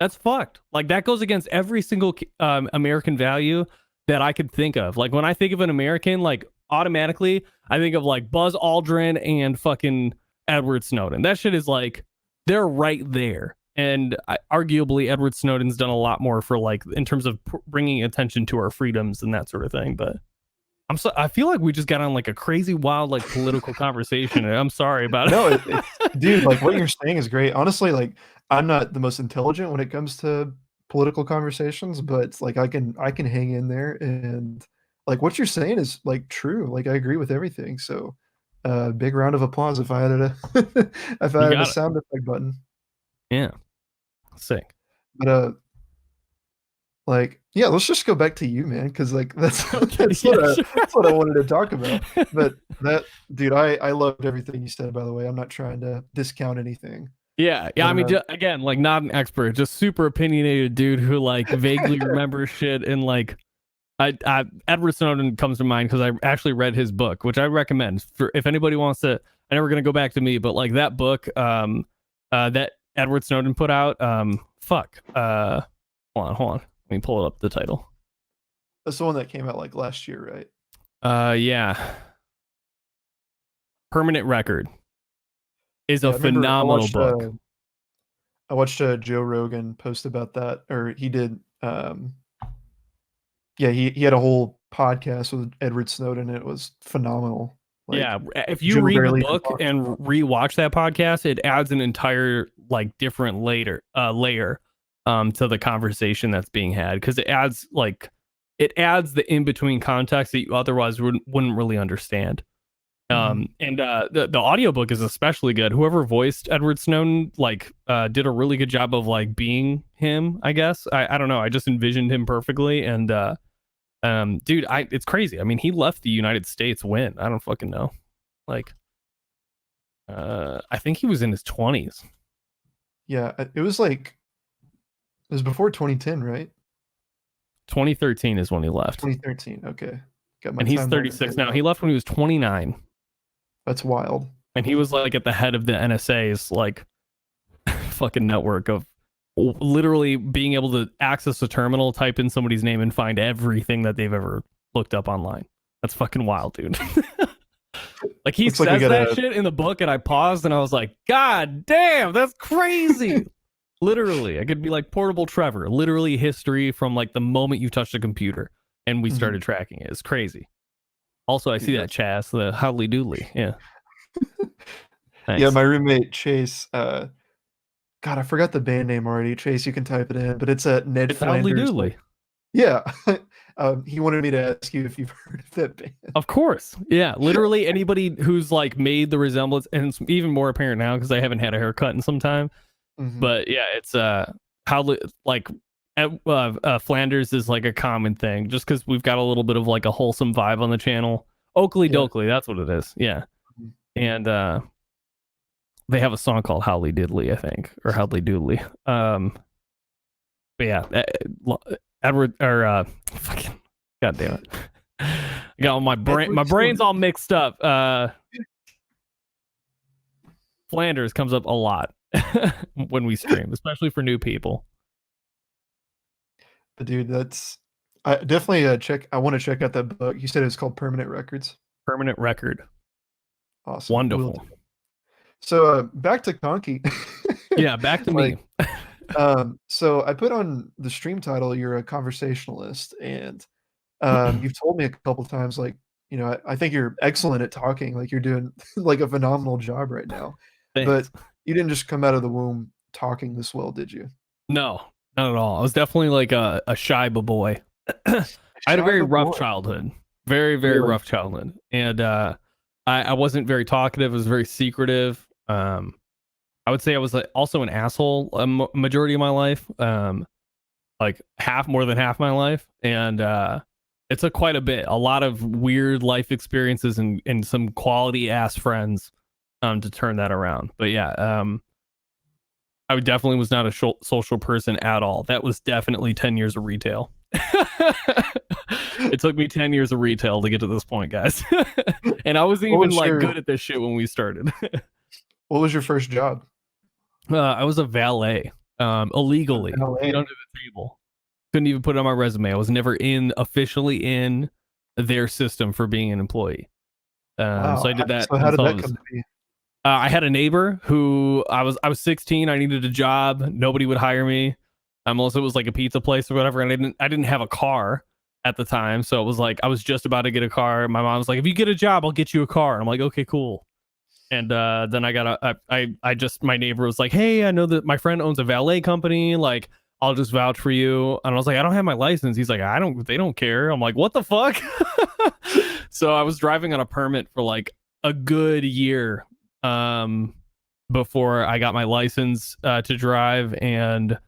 That's fucked. Like that goes against every single American value that I could think of. Like when I think of an American, like automatically I think of like Buzz Aldrin and fucking Edward Snowden. That shit is like, they're right there. And arguably Edward Snowden's done a lot more for like in terms of bringing attention to our freedoms and that sort of thing. But I feel like we just got on like a crazy wild like political conversation. And I'm sorry about it. No, dude, like what you're saying is great. Honestly, like I'm not the most intelligent when it comes to political conversations, but it's like I can hang in there, and like what you're saying is like true. Like I agree with everything. So big round of applause if I had a sound effect button. Yeah. Sick. But like, yeah, let's just go back to you, man, because like that's what I wanted to talk about. But that, dude, I loved everything you said. By the way, I'm not trying to discount anything. Yeah. I mean, again, like not an expert, just super opinionated dude who like vaguely remembers shit. And like, Edward Snowden comes to mind because I actually read his book, which I recommend for if anybody wants to. I know we're gonna go back to me, but like that book, that Edward Snowden put out, hold on. Let me pull up the title. That's the one that came out like last year, right? Yeah. Permanent Record is a phenomenal book. I watched Joe Rogan post about that, or he did. He had a whole podcast with Edward Snowden, and it was phenomenal. Like, yeah, if you read the book and rewatch that podcast, it adds an entire like different layer to the conversation that's being had, because it adds the in between context that you otherwise wouldn't really understand. And the audiobook is especially good. Whoever voiced Edward Snowden did a really good job of like being him, I guess. I don't know. I just envisioned him perfectly. And dude, it's crazy. I mean, he left the United States when? I don't fucking know. Like I think he was in his 20s. Yeah, it was before 2010, right? 2013 is when he left. 2013. Okay. Got my And he's timeline 36 now. right He left when he was 29. That's wild. And he was like at the head of the NSA's like fucking network of literally being able to access a terminal, type in somebody's name, and find everything that they've ever looked up online. That's fucking wild, dude. Like he Looks like says we that gotta- shit in the book, and I paused and I was like, God damn, that's crazy. Literally, I could be like portable Trevor. Literally history from like the moment you touched a computer and we started tracking it. It's crazy. Also, I see that Chas, the howdly doodly. Yeah. Nice. Yeah, my roommate Chase. God, I forgot the band name already. Chase, you can type it in, but it's a Ned It's howdly Flanders. doodly. Yeah. He wanted me to ask you if you've heard of that band. Of course. Yeah. Literally anybody who's like made the resemblance, and it's even more apparent now because I haven't had a haircut in some time. But yeah, it's how like Flanders is like a common thing just because we've got a little bit of like a wholesome vibe on the channel. Oakley Dokley, that's what it is. Yeah. And they have a song called Howdly Diddly, I think, or Howdly Doodly. But yeah, Edward or fucking god damn it. I got my brain's all mixed up. Flanders comes up a lot when we stream, especially for new people. But dude, I definitely I want to check out that book. You said it's called Permanent Records. Permanent Record. Awesome. Wonderful. So back to Konky. Yeah, back to me. So I put on the stream title, you're a conversationalist, and you've told me a couple times, like, you know, I think you're excellent at talking, like you're doing like a phenomenal job right now. Thanks. But you didn't just come out of the womb talking this well, did you? No, not at all. I was definitely like a shy boy. I had a very rough childhood. Very, very rough childhood. And I wasn't very talkative. I was very secretive. I would say I was also an asshole a majority of my life. Like more than half my life. And it took quite a bit. A lot of weird life experiences and some quality ass friends to turn that around. But yeah, I definitely was not a social person at all. That was definitely 10 years of retail. It took me 10 years of retail to get to this point, guys. And I wasn't even good at this shit when we started. What was your first job? I was a valet, illegally. Right under the table. Couldn't even put it on my resume. I was never officially in their system for being an employee. Wow. So I did that. So how did that come to be? I had a neighbor who I was 16. I needed a job. Nobody would hire me. Unless it was like a pizza place or whatever. And I didn't have a car at the time. So it was like, I was just about to get a car. My mom was like, if you get a job, I'll get you a car. And I'm like, okay, cool. And then I got my neighbor was like, hey, I know that my friend owns a valet company. Like, I'll just vouch for you. And I was like, I don't have my license. He's like, they don't care. I'm like, what the fuck? So I was driving on a permit for like a good year before I got my license to drive. And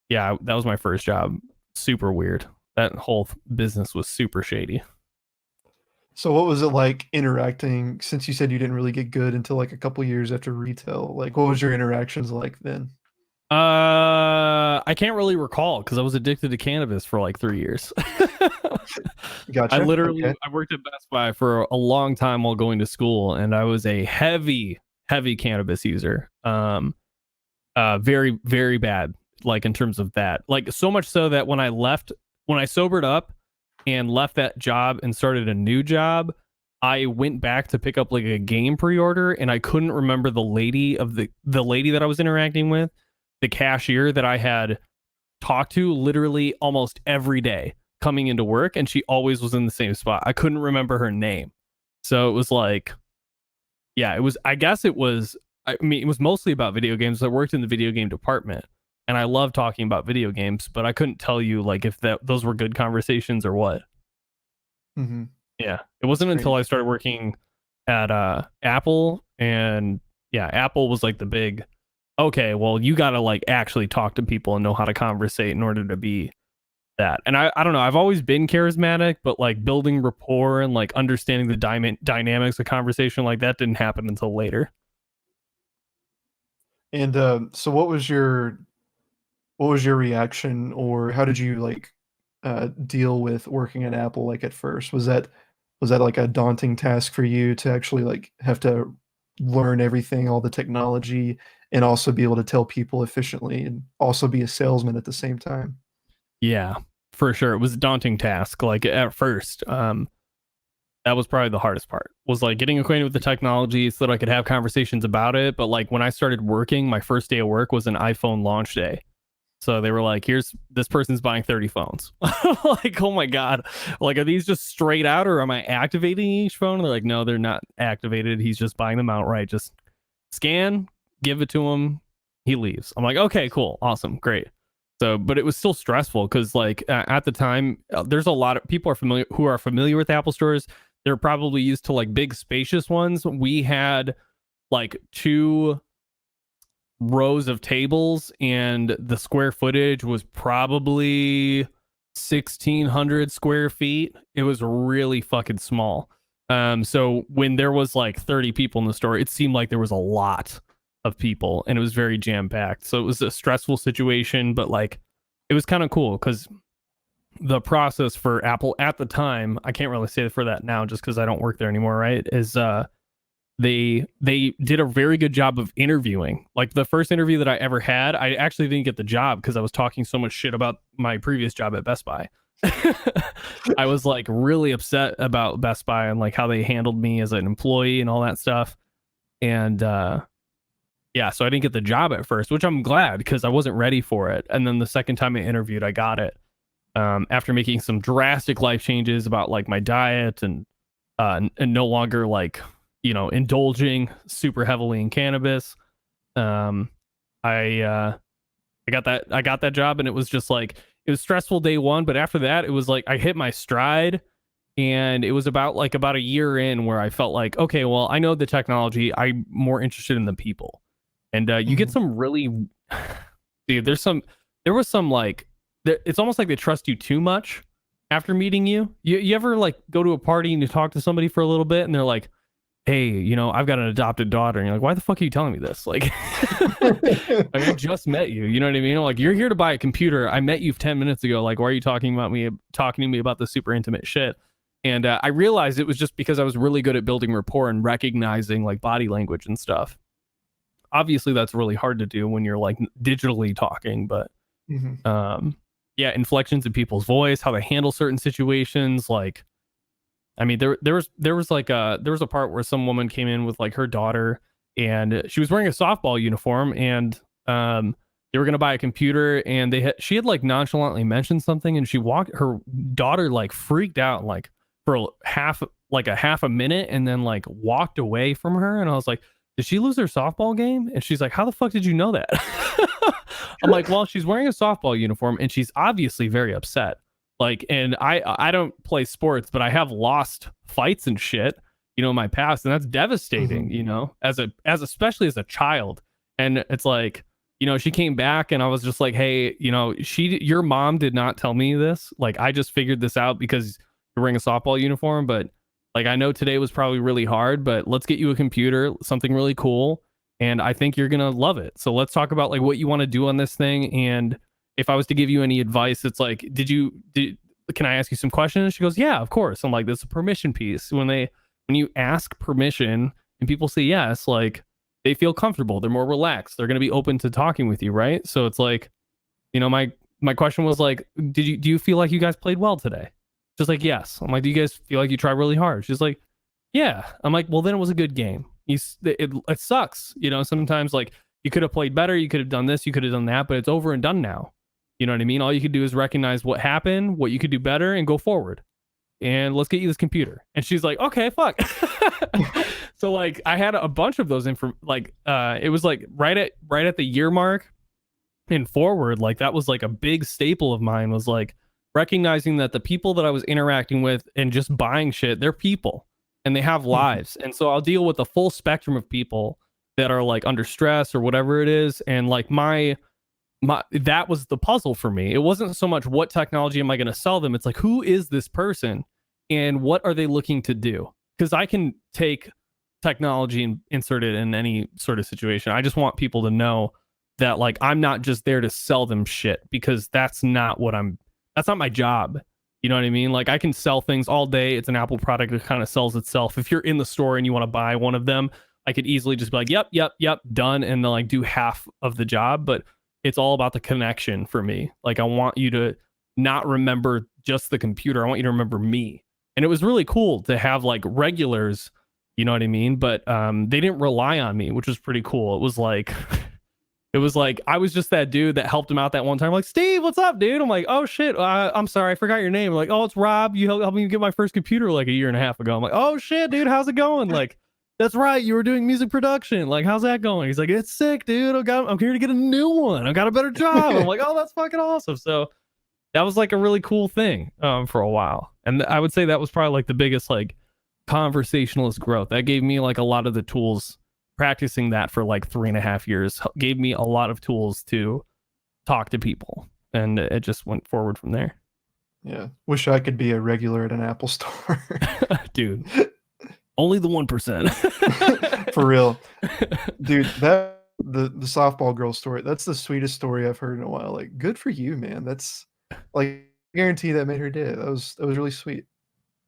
yeah, that was my first job. Super weird. That whole business was super shady. So what was it like interacting, since you said you didn't really get good until like a couple years after retail? Like, what was your interactions like then? I can't really recall because I was addicted to cannabis for like 3 years. Gotcha. I worked at Best Buy for a long time while going to school, and I was a heavy cannabis user. Very, very bad, like in terms of that. Like so much so that when I sobered up and left that job and started a new job, I went back to pick up like a game pre-order, and I couldn't remember the lady that I was interacting with, the cashier that I had talked to literally almost every day coming into work, and she always was in the same spot. I couldn't remember her name. So it was like, yeah, it was mostly about video games. I worked in the video game department, and I love talking about video games, but I couldn't tell you like if those were good conversations or what. Mm-hmm. Yeah, it wasn't until I started working at Apple, and yeah, Apple was like the big, okay, well, you got to like actually talk to people and know how to conversate in order to be that. And I don't know, I've always been charismatic, but like building rapport and like understanding the dynamics of conversation like that didn't happen until later. And so what was your reaction, or how did you like deal with working at Apple like at first? Was that like a daunting task for you to actually like have to learn everything, all the technology, and also be able to tell people efficiently and also be a salesman at the same time? Yeah, for sure. It was a daunting task. Like at first, that was probably the hardest part, was like getting acquainted with the technology so that I could have conversations about it. But like when I started working, my first day of work was an iPhone launch day. So they were like, here's this person's buying 30 phones. Like, oh my God. Like, are these just straight out, or am I activating each phone? And they're like, no, they're not activated. He's just buying them outright. Just scan, give it to him. He leaves. I'm like, okay, cool. Awesome. Great. So, but it was still stressful because like at the time, there's a lot of people who are familiar with Apple stores. They're probably used to like big spacious ones. We had like 2 rows of tables, and the square footage was probably 1,600 square feet. It was really fucking small. So when there was like 30 people in the store, it seemed like there was a lot of people, and it was very jam packed. So it was a stressful situation, but like it was kind of cool because the process for Apple at the time, I can't really say for that now just because I don't work there anymore, right? Is they did a very good job of interviewing. Like the first interview that I ever had, I actually didn't get the job because I was talking so much shit about my previous job at Best Buy. I was like really upset about Best Buy and like how they handled me as an employee and all that stuff. And yeah, so I didn't get the job at first, which I'm glad because I wasn't ready for it. And then the second time I interviewed, I got it. After making some drastic life changes about like my diet and no longer like, you know, indulging super heavily in cannabis. I got that job, and it was just like, it was stressful day one, but after that it was like I hit my stride, and it was about a year in where I felt like, okay, well, I know the technology, I'm more interested in the people. And you get some really dude, there was some like it's almost like they trust you too much after meeting you. You ever like go to a party and you talk to somebody for a little bit and they're like, hey, you know, I've got an adopted daughter. And you're like, why the fuck are you telling me this? Like, like, I just met you. You know what I mean? Like, you're here to buy a computer. I met you 10 minutes ago. Like, why are you talking to me about this super intimate shit? And I realized it was just because I was really good at building rapport and recognizing like body language and stuff. Obviously, that's really hard to do when you're like digitally talking, but yeah, inflections in people's voice, how they handle certain situations, like, I mean, there was a part where some woman came in with like her daughter, and she was wearing a softball uniform, and they were gonna buy a computer, and she had like nonchalantly mentioned something, and her daughter like freaked out like for a half a minute, and then like walked away from her, and I was like, did she lose her softball game? And she's like, how the fuck did you know that? I'm like, well, she's wearing a softball uniform, and she's obviously very upset. Like, and I don't play sports, but I have lost fights and shit, you know, in my past, and that's devastating, you know, especially as a child. And it's like, you know, she came back, and I was just like, hey, you know, your mom did not tell me this. Like, I just figured this out because you're wearing a softball uniform, but like, I know today was probably really hard, but let's get you a computer, something really cool, and I think you're gonna love it. So let's talk about like what you want to do on this thing. And if I was to give you any advice, it's like, can I ask you some questions? She goes, yeah, of course. I'm like, that's a permission piece. When you ask permission and people say yes, like they feel comfortable, they're more relaxed, they're going to be open to talking with you, right? So it's like, you know, my question was like, do you feel like you guys played well today? She's like, yes. I'm like, do you guys feel like you tried really hard? She's like, yeah. I'm like, well, then it was a good game. It sucks, you know, sometimes like you could have played better, you could have done this, you could have done that, but it's over and done now. You know what I mean? All you could do is recognize what happened, what you could do better, and go forward. And let's get you this computer. And she's like, okay, fuck. So like I had a bunch of those it was like right at the year mark and forward, like that was like a big staple of mine, was like recognizing that the people that I was interacting with and just buying shit, they're people. and they have lives. And so I'll deal with the full spectrum of people that are like under stress or whatever it is. And like my that was the puzzle for me. It wasn't so much what technology am I going to sell them. It's like, who is this person and what are they looking to do? Because I can take technology and insert it in any sort of situation. I just want people to know that like I'm not just there to sell them shit, because that's not my job. You know what I mean? Like I can sell things all day. It's an Apple product that kind of sells itself. If you're in the store and you want to buy one of them, I could easily just be like, yep, done, and then like do half of the job. But it's all about the connection for me. Like I want you to not remember just the computer. I want you to remember me. And it was really cool to have like regulars, you know what I mean? But they didn't rely on me, which was pretty cool. It was like I was just that dude that helped him out that one time. Like, Steve, what's up, dude? I'm like, oh shit, I'm sorry, I forgot your name. Like, oh, it's Rob. You helped me get my first computer like a year and a half ago. I'm like, oh shit, dude, how's it going? Like, that's right, you were doing music production. Like, how's that going? He's like, it's sick, dude. I'm here to get a new one. I got a better job. I'm like, oh, that's fucking awesome. So that was like a really cool thing for a while. And I would say that was probably like the biggest like conversationalist growth. That gave me like a lot of the tools. Practicing that for like 3.5 years gave me a lot of tools to talk to people, and it just went forward from there. Yeah. Wish I could be a regular at an Apple store. Dude. Only the 1%. For real. Dude, that the softball girl story, that's the sweetest story I've heard in a while. Like, good for you, man. That's like, I guarantee that made her day. That was really sweet.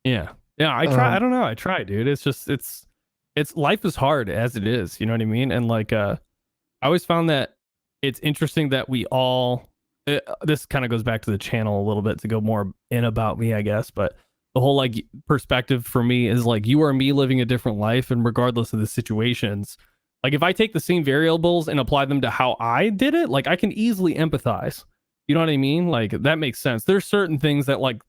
Yeah. I try. I don't know. I try, dude. It's life is hard as it is. You know what I mean? And like, I always found that it's interesting that we all, this kind of goes back to the channel a little bit to go more in about me, I guess. But the whole like perspective for me is like, you are me living a different life. And regardless of the situations, like if I take the same variables and apply them to how I did it, like I can easily empathize. You know what I mean? Like that makes sense. There's certain things that like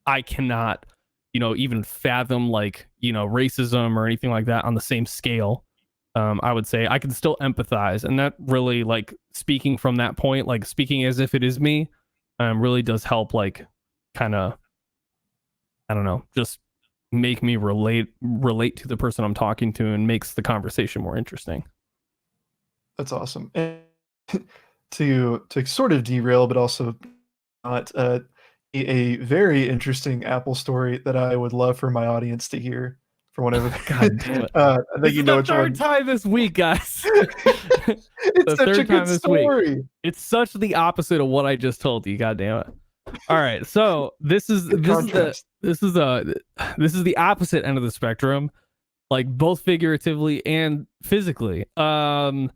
I cannot, even fathom, like, racism or anything like that on the same scale. I would say I can still empathize. And that really, like, speaking from that point, like speaking as if it is me, really does help, like, kind of, I don't know, just make me relate to the person I'm talking to, and makes the conversation more interesting. That's awesome. And to sort of derail, but also not, a very interesting Apple story that I would love for my audience to hear for whenever. God damn it! I think you know the third time this week, guys. It's such a good story. Week. It's such the opposite of what I just told you. God damn it! All right, so this is the opposite end of the spectrum, like both figuratively and physically. So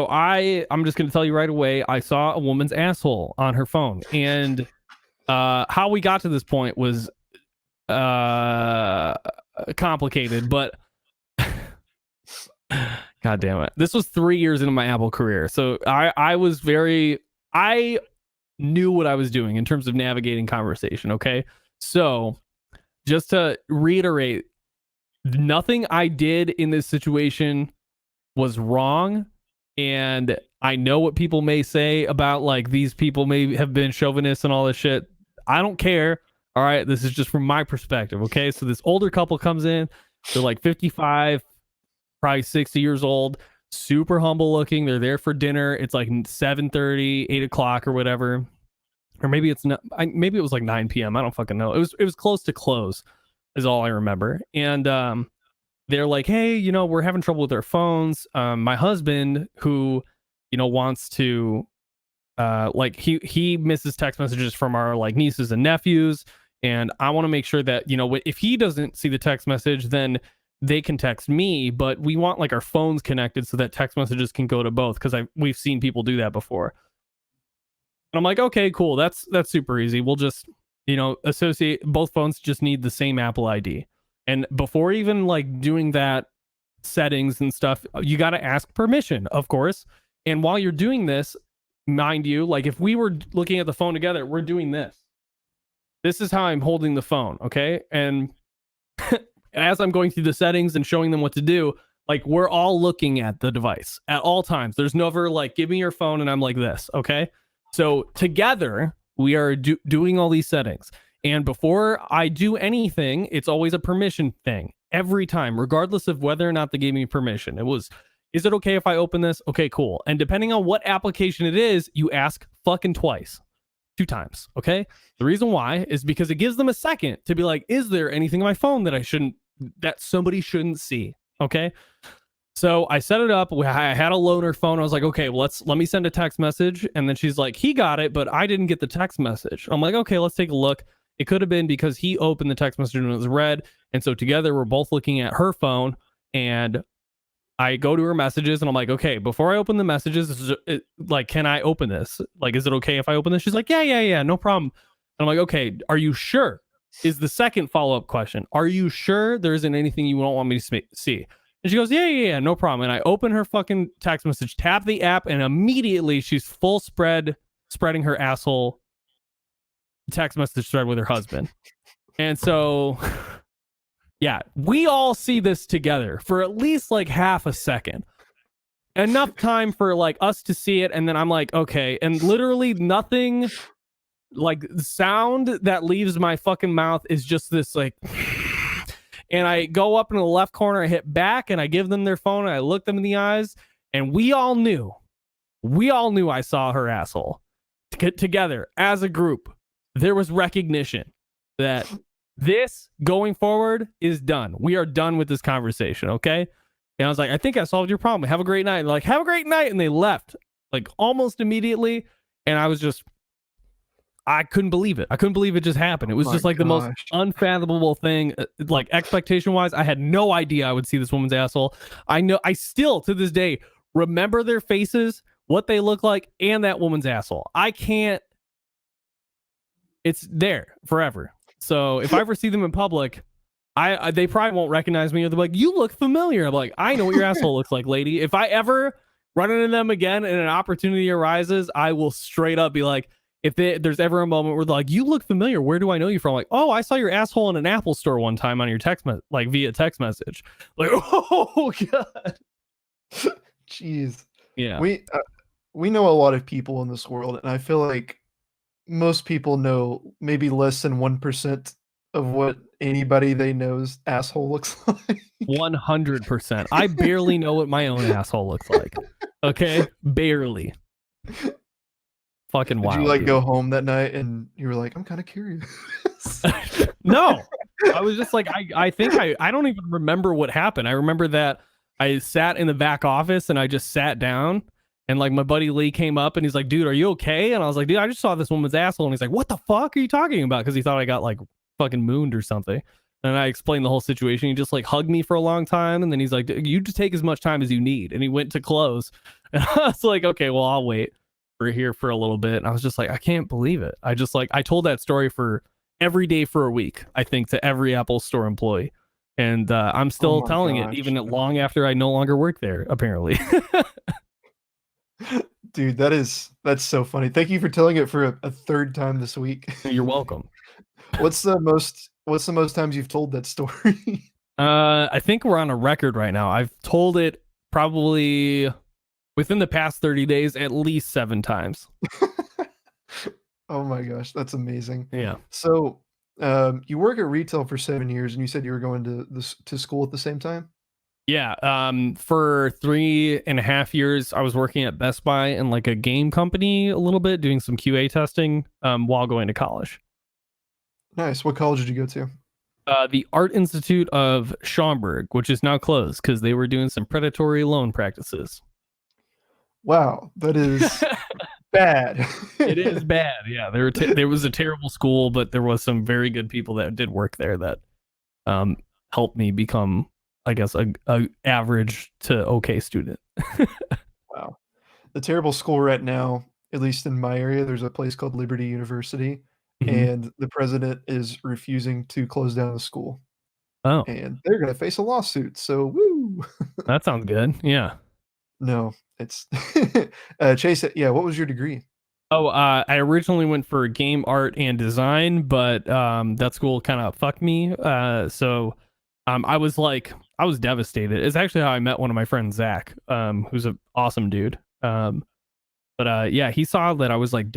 I'm just gonna tell you right away. I saw a woman's asshole on her phone, and how we got to this point was complicated, but God damn it. This was 3 years into my Apple career. So I knew what I was doing in terms of navigating conversation. Okay. So just to reiterate, nothing I did in this situation was wrong. And I know what people may say about like these people may have been chauvinists and all this shit. I don't care. All right. This is just from my perspective. Okay. So this older couple comes in. They're like 55, probably 60 years old, super humble looking. They're there for dinner. It's like 7:30, 8 o'clock or whatever. Or maybe it's not, maybe it was like 9 p.m. I don't fucking know. It was close to close is all I remember. And they're like, hey, we're having trouble with our phones. My husband, who, wants to, like he misses text messages from our like nieces and nephews. And I want to make sure that, if he doesn't see the text message, then they can text me, but we want like our phones connected so that text messages can go to both. Cause we've seen people do that before. And I'm like, okay, cool. That's super easy. We'll just, associate both phones just need the same Apple ID. And before even like doing that settings and stuff, you got to ask permission, of course. And while you're doing this, mind you, like if we were looking at the phone together, we're doing this. This is how I'm holding the phone. Okay. And as I'm going through the settings and showing them what to do, like we're all looking at the device at all times. There's never like, give me your phone. And I'm like this. Okay. So together we are doing all these settings. And before I do anything, it's always a permission thing. every time, regardless of whether or not they gave me permission. It was, is it okay if I open this? Okay, cool. And depending on what application it is, you ask fucking twice, 2 times. Okay. The reason why is because it gives them a second to be like, is there anything on my phone that somebody shouldn't see? Okay. So I set it up. I had a loaner phone. I was like, okay, well, let me send a text message. And then she's like, he got it, but I didn't get the text message. I'm like, okay, let's take a look. It could have been because he opened the text message and it was red. And so together we're both looking at her phone, and I go to her messages and I'm like, okay, before I open the messages, like, can I open this? Like, is it okay if I open this? She's like, yeah, no problem. And I'm like, okay, are you sure? Is the second follow-up question. Are you sure there isn't anything you don't want me to see? And she goes, yeah, no problem. And I open her fucking text message, tap the app, and immediately she's full spreading her asshole text message thread with her husband. And so, yeah, we all see this together for at least like half a second. Enough time for like us to see it. And then I'm like, okay. And literally nothing, like, the sound that leaves my fucking mouth is just this like... And I go up in the left corner, I hit back, and I give them their phone, and I look them in the eyes, and we all knew I saw her asshole. Together, as a group, there was recognition that this, going forward, is done. We are done with this conversation, okay? And I was like, I think I solved your problem. Have a great night. And they're like, have a great night. And they left, like, almost immediately, and I couldn't believe it. I couldn't believe it just happened. It was just like the most unfathomable thing. Like, expectation wise, I had no idea I would see this woman's asshole. I still to this day remember their faces, what they look like, and that woman's asshole. I can't. It's there forever. So if I ever see them in public, they probably won't recognize me. Or they're like, you look familiar. I'm like, I know what your asshole looks like, lady. If I ever run into them again and an opportunity arises, I will straight up be like, if there's ever a moment where they're like, you look familiar, where do I know you from? Like, oh, I saw your asshole in an Apple store one time on your like via text message. Like, oh god, jeez. Yeah, we know a lot of people in this world, and I feel like most people know maybe less than 1% of what anybody they know's asshole looks like. 100%. I barely know what my own asshole looks like. Okay, barely. Fucking wild. Did you like go home that night and you were like, I'm kind of curious? No, I was just like, I think I don't even remember what happened. I remember that I sat in the back office and I just sat down, and like my buddy Lee came up and he's like, dude, are you okay? And I was like, dude, I just saw this woman's asshole. And he's like, what the fuck are you talking about? Because he thought I got like fucking mooned or something. And I explained the whole situation. He just like hugged me for a long time, and then he's like, you just take as much time as you need. And he went to close, and I was like, okay, well, I'll wait. We're here for a little bit. And I was just like, I can't believe it. I told that story for every day for a week, I think, to every Apple Store employee. And I'm still telling it even long after I no longer work there, apparently. Dude, that's so funny. Thank you for telling it for a third time this week. You're welcome. What's the most times you've told that story? I think we're on a record right now. I've told it probably within the past 30 days, at least 7 times. Oh my gosh, that's amazing. Yeah. So, you work at retail for 7 years, and you said you were going to school at the same time? Yeah. For 3.5 years, I was working at Best Buy in like a game company a little bit, doing some QA testing while going to college. Nice. What college did you go to? The Art Institute of Schaumburg, which is now closed because they were doing some predatory loan practices. Wow, that is bad. It is bad. Yeah, there was a terrible school, but there was some very good people that did work there that helped me become, I guess, a average to okay student. Wow. The terrible school right now, at least in my area, there's a place called Liberty University, and the president is refusing to close down the school. Oh. And they're going to face a lawsuit. So, woo. That sounds good. Yeah. No, it's Chase. Yeah. What was your degree? Oh, I originally went for game art and design, but that school kind of fucked me. So I was devastated. It's actually how I met one of my friends, Zach, who's an awesome dude. But yeah, he saw that I was like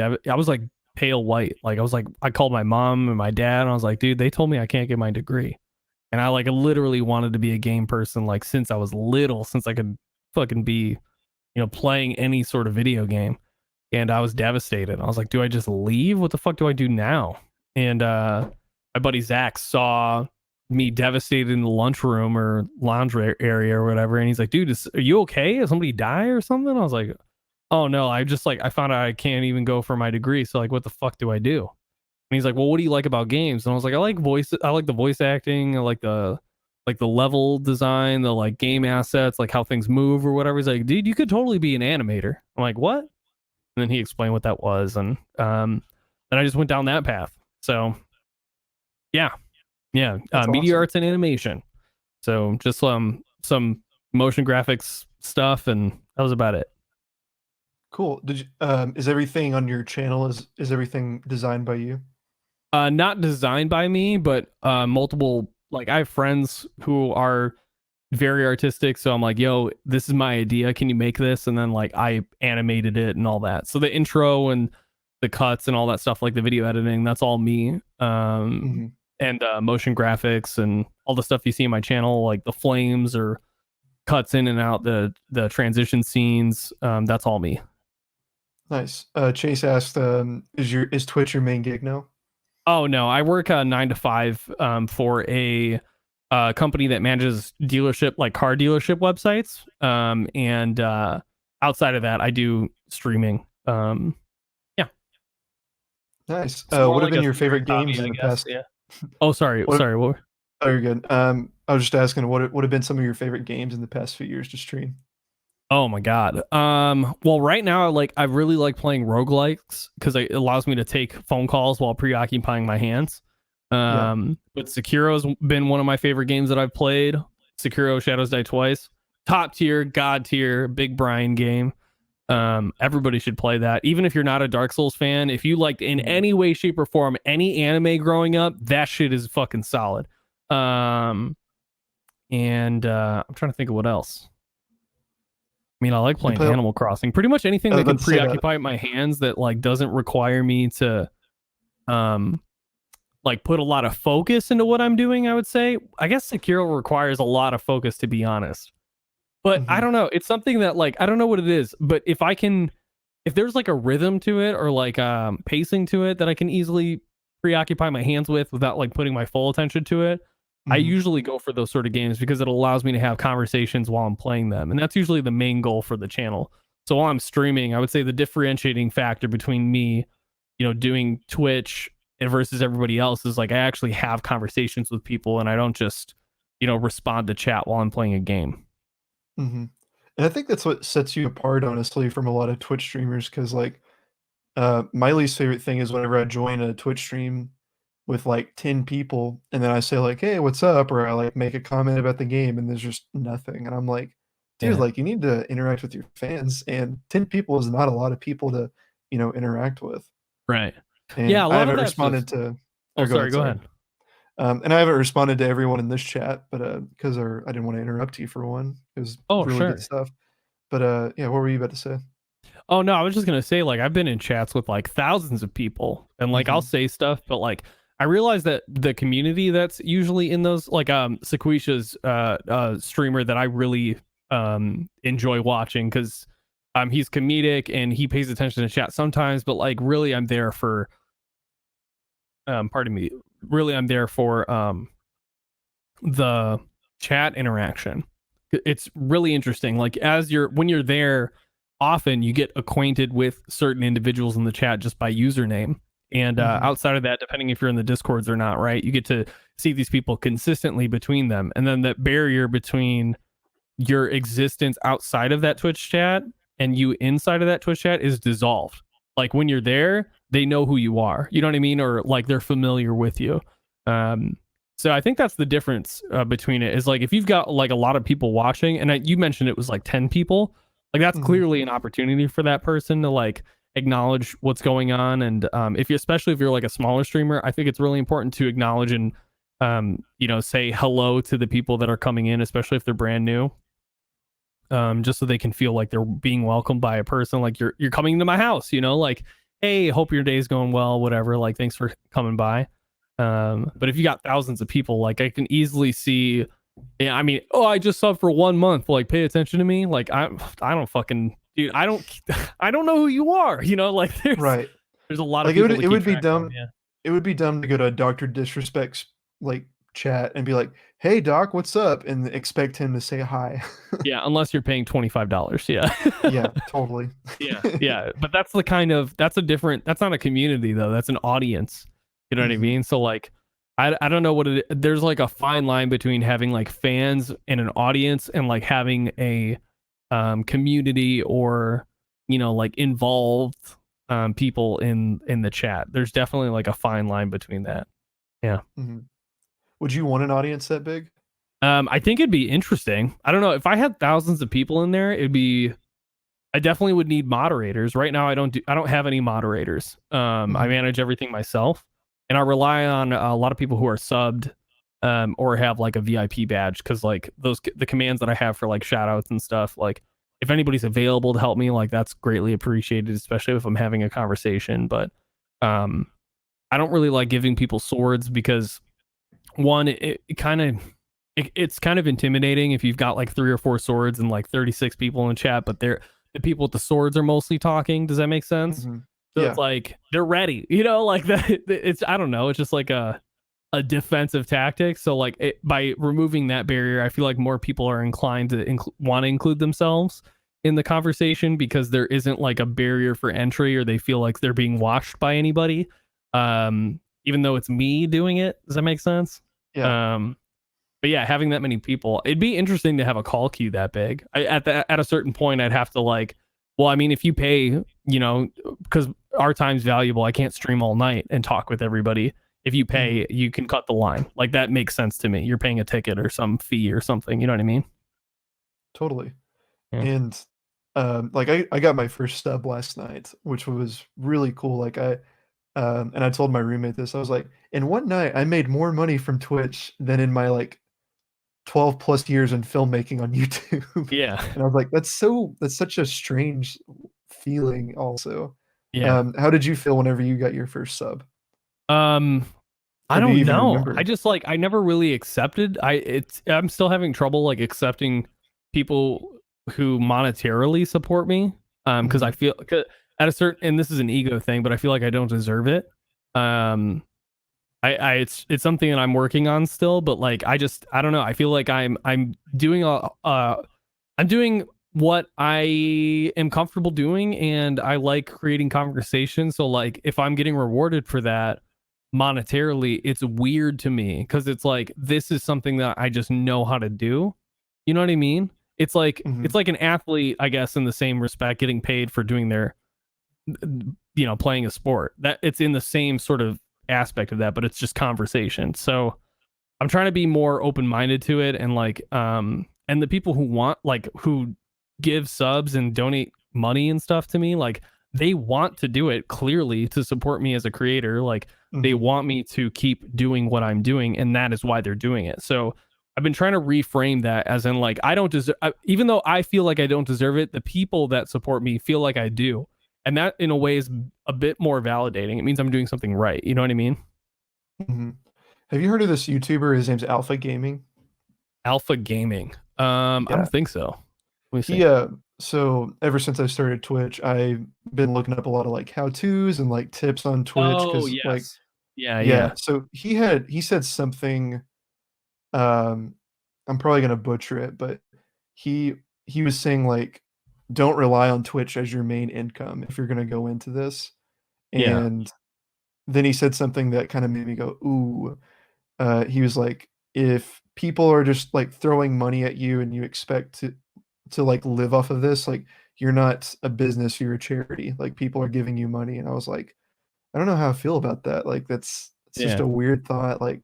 pale white. Like I called my mom and my dad, and I was like, dude, they told me I can't get my degree. And I like literally wanted to be a game person like since I was little, since I could fucking be, playing any sort of video game. And I was devastated. I was like, do I just leave? What the fuck do I do now? And my buddy Zach saw me devastated in the lunchroom or lounge area or whatever. And he's like, dude, are you okay? Did somebody die or something? I was like, oh no, I just like, I found out I can't even go for my degree. So like, what the fuck do I do? And he's like, well, what do you like about games? And I was like, I like the voice acting. I like the level design, the like game assets, like how things move or whatever. He's like, dude, you could totally be an animator. I'm like, what? And then he explained what that was. And then I just went down that path. So yeah. Media awesome. arts and animation. So just some motion graphics stuff, and that was about it. Cool. Did you, is everything on your channel, is everything designed by you? Not designed by me, but multiple, like I have friends who are very artistic, so I'm like, yo, this is my idea, can you make this? And then like I animated it and all that. So the intro and the cuts and all that stuff, like the video editing, that's all me. And motion graphics and all the stuff you see in my channel, like the flames or cuts in and out, the transition scenes, that's all me. Nice. Chase asked, is Twitch your main gig now? Oh no, I work 9 to 5 for a company that manages dealership, like car dealership websites. And outside of that, I do streaming. Yeah. Nice. What have been your favorite games in the past? Yeah. Oh, sorry. Sorry. What? Oh, you're good. I was just asking, what have been some of your favorite games in the past few years to stream? Oh my god. Well, right now, I really like playing roguelikes because it allows me to take phone calls while preoccupying my hands. But Sekiro's been one of my favorite games that I've played. Sekiro Shadows Die Twice, top tier, god tier, big Brian game. Everybody should play that. Even if you're not a Dark Souls fan, if you liked in any way, shape, or form any anime growing up, that shit is fucking solid. And I'm trying to think of what else. I mean, I like playing Animal Crossing. Pretty much anything that can preoccupy my hands that like doesn't require me to like put a lot of focus into what I'm doing, I would say. I guess Sekiro requires a lot of focus, to be honest. But I don't know. It's something that like I don't know what it is, but if there's like a rhythm to it or like pacing to it that I can easily preoccupy my hands with without like putting my full attention to it, I usually go for those sort of games because it allows me to have conversations while I'm playing them. And that's usually the main goal for the channel. So while I'm streaming, I would say the differentiating factor between me, doing Twitch versus everybody else is like I actually have conversations with people and I don't just, respond to chat while I'm playing a game. And I think that's what sets you apart, honestly, from a lot of Twitch streamers. Because like, my least favorite thing is whenever I join a Twitch stream with like 10 people and then I say like, hey, what's up? Or I like make a comment about the game and there's just nothing. And I'm like, dude, like you need to interact with your fans, and 10 people is not a lot of people to, interact with. Right. And yeah. I haven't responded to. Oh, sorry. Go ahead. And I haven't responded to everyone in this chat, but because I didn't want to interrupt you for one. It was really good stuff. But yeah, what were you about to say? Oh no, I was just gonna say like I've been in chats with like thousands of people, and like I'll say stuff, but like I realize that the community that's usually in those, like Sequisha's streamer that I really enjoy watching because he's comedic and he pays attention to chat sometimes, but like really I'm there for really I'm there for the chat interaction. It's really interesting. Like when you're there, often you get acquainted with certain individuals in the chat just by username. And outside of that, depending if you're in the Discords or not, right, you get to see these people consistently between them. And then that barrier between your existence outside of that Twitch chat and you inside of that Twitch chat is dissolved. Like when you're there, they know who you are. You know what I mean? Or like they're familiar with you. So I think that's the difference between it is like if you've got like a lot of people watching, and you mentioned it was like 10 people, like that's clearly an opportunity for that person to like acknowledge what's going on. And especially if you're like a smaller streamer, I think it's really important to acknowledge and say hello to the people that are coming in, especially if they're brand new, just so they can feel like they're being welcomed by a person. Like you're coming to my house, like, hey, hope your day's going well, whatever, like thanks for coming by. But if you got thousands of people, like I can easily see. Yeah, I mean, oh, I just subbed for 1 month. Like, pay attention to me. Like, I don't fucking, dude. I don't, I don't know who you are. You know, like Right. there's a lot of Like it people would to it keep would be track of. dumb. Yeah. It would be dumb to go to Dr. Disrespect's like chat and be like, "Hey doc, what's up?" and expect him to say hi. Yeah, unless you're paying $25. Yeah. Yeah, totally. Yeah. Yeah. But that's the kind of that's a different that's not a community though. That's an audience. You know what I Mhm. mean? So like I don't know what it there's like a fine line between having like fans and an audience and like having a community or like involved people in the chat. There's definitely like a fine line between that. Yeah. Mhm. Would you want an audience that big? I think it'd be interesting. I don't know if I had thousands of people in there, I definitely would need moderators. Right now, I don't have any moderators. I Mhm. manage everything myself, and I rely on a lot of people who are subbed, or have like a VIP badge because like the commands that I have for like shout outs and stuff. Like if anybody's available to help me, like that's greatly appreciated, especially if I'm having a conversation. But um, I don't really like giving people swords because one, it's kind of intimidating if you've got like 3 or 4 swords and like 36 people in chat, but the people with the swords are mostly talking. Does that make sense? Mhm. So Yeah. it's like they're ready, like that. It's I don't know. It's just like a defensive tactic. So like by removing that barrier, I feel like more people are inclined to want to include themselves in the conversation because there isn't like a barrier for entry or they feel like they're being watched by anybody. Even though it's me doing it. Does that make sense? Yeah. But yeah, having that many people, it'd be interesting to have a call queue that big. At a certain point, I'd have to like, well, I mean, if you pay, because our time's valuable, I can't stream all night and talk with everybody. If you pay, you can cut the line. Like that makes sense to me. You're paying a ticket or some fee or something. You know what I mean? Totally. Yeah. And like I got my first sub last night, which was really cool. Like and I told my roommate this. I was like, in one night, I made more money from Twitch than in my like 12 plus years in filmmaking on YouTube. Yeah. And I was like, that's such a strange feeling also. Yeah. How did you feel whenever you got your first sub? Um, I Or do you don't even know. remember? I just like I never really accepted. I'm still having trouble like accepting people who monetarily support me. Because I Mhm, feel at a certain and this is an ego thing, but I feel like I don't deserve it. Um, it's something that I'm working on still, but like I don't know. I feel like I'm doing I'm doing what I am comfortable doing, and I like creating conversation. So like if I'm getting rewarded for that monetarily, it's weird to me because it's like this is something that I just know how to do. You know what I mean? mhm, It's like an athlete, I guess, in the same respect, getting paid for doing their playing a sport. That it's in the same sort of aspect of that, but it's just conversation. So I'm trying to be more open minded to it and like and the people who want like who give subs and donate money and stuff to me, like they want to do it clearly to support me as a creator. Like they mhm, want me to keep doing what I'm doing, and that is why they're doing it. So I've been trying to reframe that as in like I don't deserve even though I feel like I don't deserve it, the people that support me feel like I do. And that in a way is a bit more validating. It means I'm doing something right. You know what I mean? mhm. Have you heard of this YouTuber? His name's Alpha Gaming. Alpha Gaming. I Yeah. don't think so. Let me see. He so ever since I started Twitch, I've been looking up a lot of like how-tos and like tips on Twitch Oh, because like yes. Yeah, yeah, yeah. so he said something um I'm probably gonna butcher it, but he he was saying like don't rely on Twitch as your main income if you're gonna go into this. Yeah. And then he said something that kind of made me go, ooh. He was like, if people are just like throwing money at you and you expect to like live off of this, like you're not a business, you're a charity. Like people are giving you money. And I was like, I don't know how I feel about that. Like that's it's just Yeah. a weird thought. Like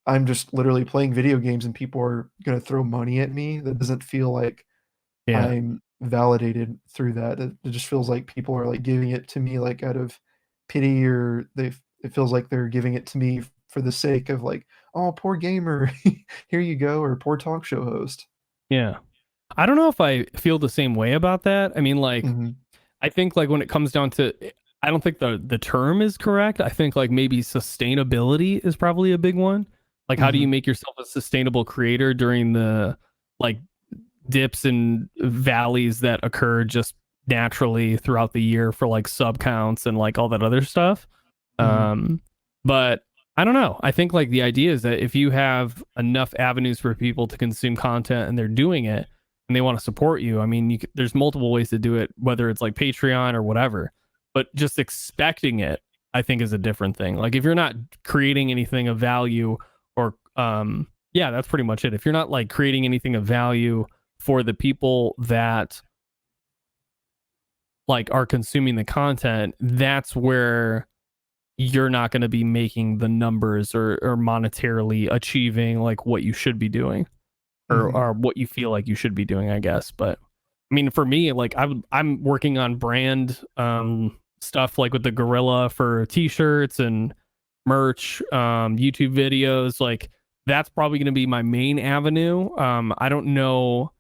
I'm just literally playing video games and people are gonna throw money at me. That doesn't feel like Yeah. I'm validated through that. It just feels like people are like giving it to me like out of pity or it feels like they're giving it to me for the sake of like, oh, poor gamer, here you go, or poor talk show host. Yeah. I don't know if I feel the same way about that. I mean, like, Mhm, I think like when it comes down to I don't think the term is correct. I think like maybe sustainability is probably a big one. Like how do you make yourself a sustainable creator during the like dips and valleys that occur just naturally throughout the year for like sub counts and like all that other stuff. But I don't know. I think like the idea is that if you have enough avenues for people to consume content and they're doing it and they want to support you, I mean, there's multiple ways to do it, whether it's like Patreon or whatever. But just expecting it, I think, is a different thing. Like if you're not creating anything of value, or yeah, that's pretty much it. If you're not like creating anything of value for the people that like are consuming the content, that's where you're not going to be making the numbers or monetarily achieving like what you should be doing or what you feel like you should be doing, I guess. But I mean, for me, like I'm working on brand stuff like with the gorilla for t-shirts and merch, YouTube videos. Like that's probably going to be my main avenue. I don't know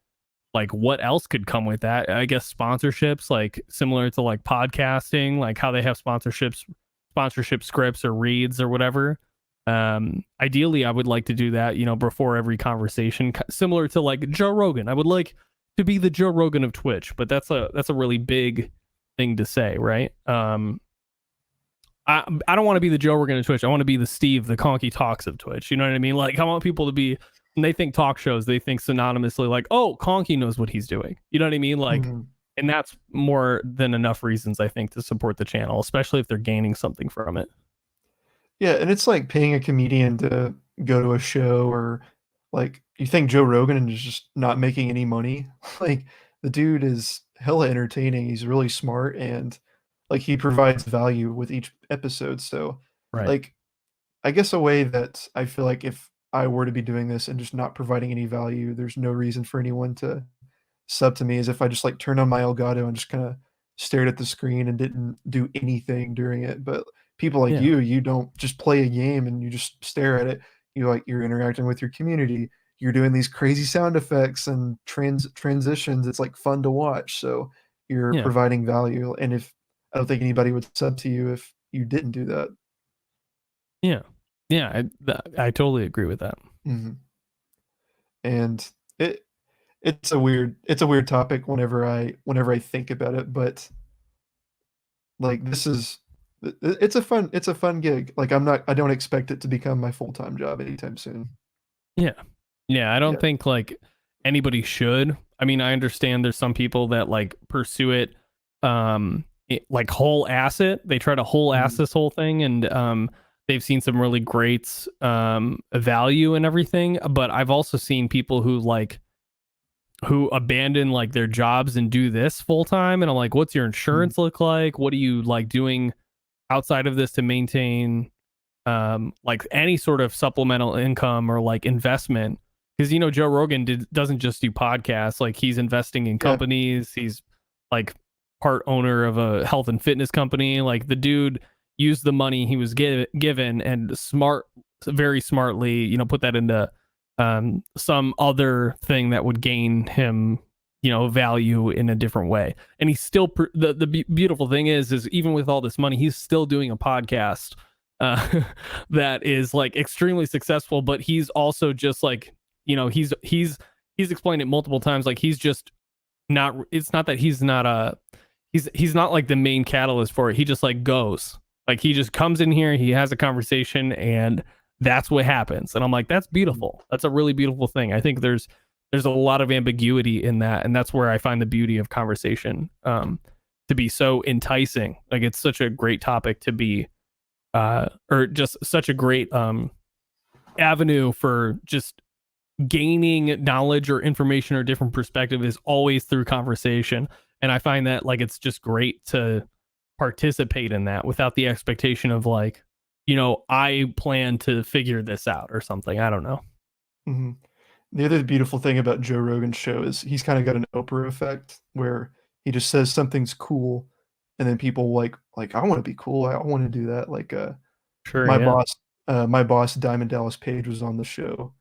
like what else could come with that. I guess sponsorships, like similar to like podcasting, like how they have sponsorship scripts or reads or whatever. Ideally I would like to do that, you know, before every conversation, similar to like Joe Rogan. I would like to be the Joe Rogan of Twitch, but that's a really big thing to say, right? I don't want to be the Joe Rogan of Twitch. I want to be the Steve, the Konky Talks of Twitch. You know what I mean? Like I want people to be, when they think talk shows, they think synonymously like, oh, Konky knows what he's doing. You know what I mean? Like, and that's more than enough reasons, I think, to support the channel, especially if they're gaining something from it. Yeah, and it's like paying a comedian to go to a show, or like you think Joe Rogan is just not making any money. Like the dude is hella entertaining. He's really smart, and like he provides value with each episode. So Right. like I guess a way that I feel like if I were to be doing this and just not providing any value, there's no reason for anyone to sub to me, is if I just like turned on my Elgato and just kind of stared at the screen and didn't do anything during it. But people like Yeah. you don't just play a game and you just stare at it. You're interacting with your community. You're doing these crazy sound effects and transitions. It's like fun to watch. So you're Yeah. providing value. And if I don't think anybody would sub to you if you didn't do that. Yeah. Yeah. I totally agree with that. And it's a weird topic whenever I think about it, but like it's a fun gig. Like I don't expect it to become my full-time job anytime soon. Yeah. Yeah. I don't Yeah. think like anybody should. I mean, I understand there's some people that like pursue it, like whole ass it. They try to whole ass this whole thing, and they've seen some really great value and everything. But I've also seen people who abandon like their jobs and do this full time, and I'm like, what's your insurance look like? What are you like doing outside of this to maintain like any sort of supplemental income or like investment? Because you know Joe Rogan doesn't just do podcasts. Like he's investing in companies. He's like part owner of a health and fitness company. Like the dude used the money he was given and very smartly, you know, put that into some other thing that would gain him, you know, value in a different way. And he's still the beautiful thing is even with all this money, he's still doing a podcast that is like extremely successful. But he's also just like, you know, he's explained it multiple times. Like he's just not. It's not that he's not he's not like the main catalyst for it. He just like goes. Like he just comes in here, he has a conversation, and that's what happens. And I'm like, that's beautiful. That's a really beautiful thing. I think there's a lot of ambiguity in that, and that's where I find the beauty of conversation to be so enticing. Like it's such a great topic to be or just such a great avenue for just gaining knowledge or information or different perspective is always through conversation. And I find that like it's just great to participate in that without the expectation of like, you know, I plan to figure this out or something. I don't know. The other beautiful thing about Joe Rogan's show is he's kind of got an Oprah effect where he just says something's cool, and then people like I want to be cool. I want to do that. Like Sure. my boss Diamond Dallas Page was on the show,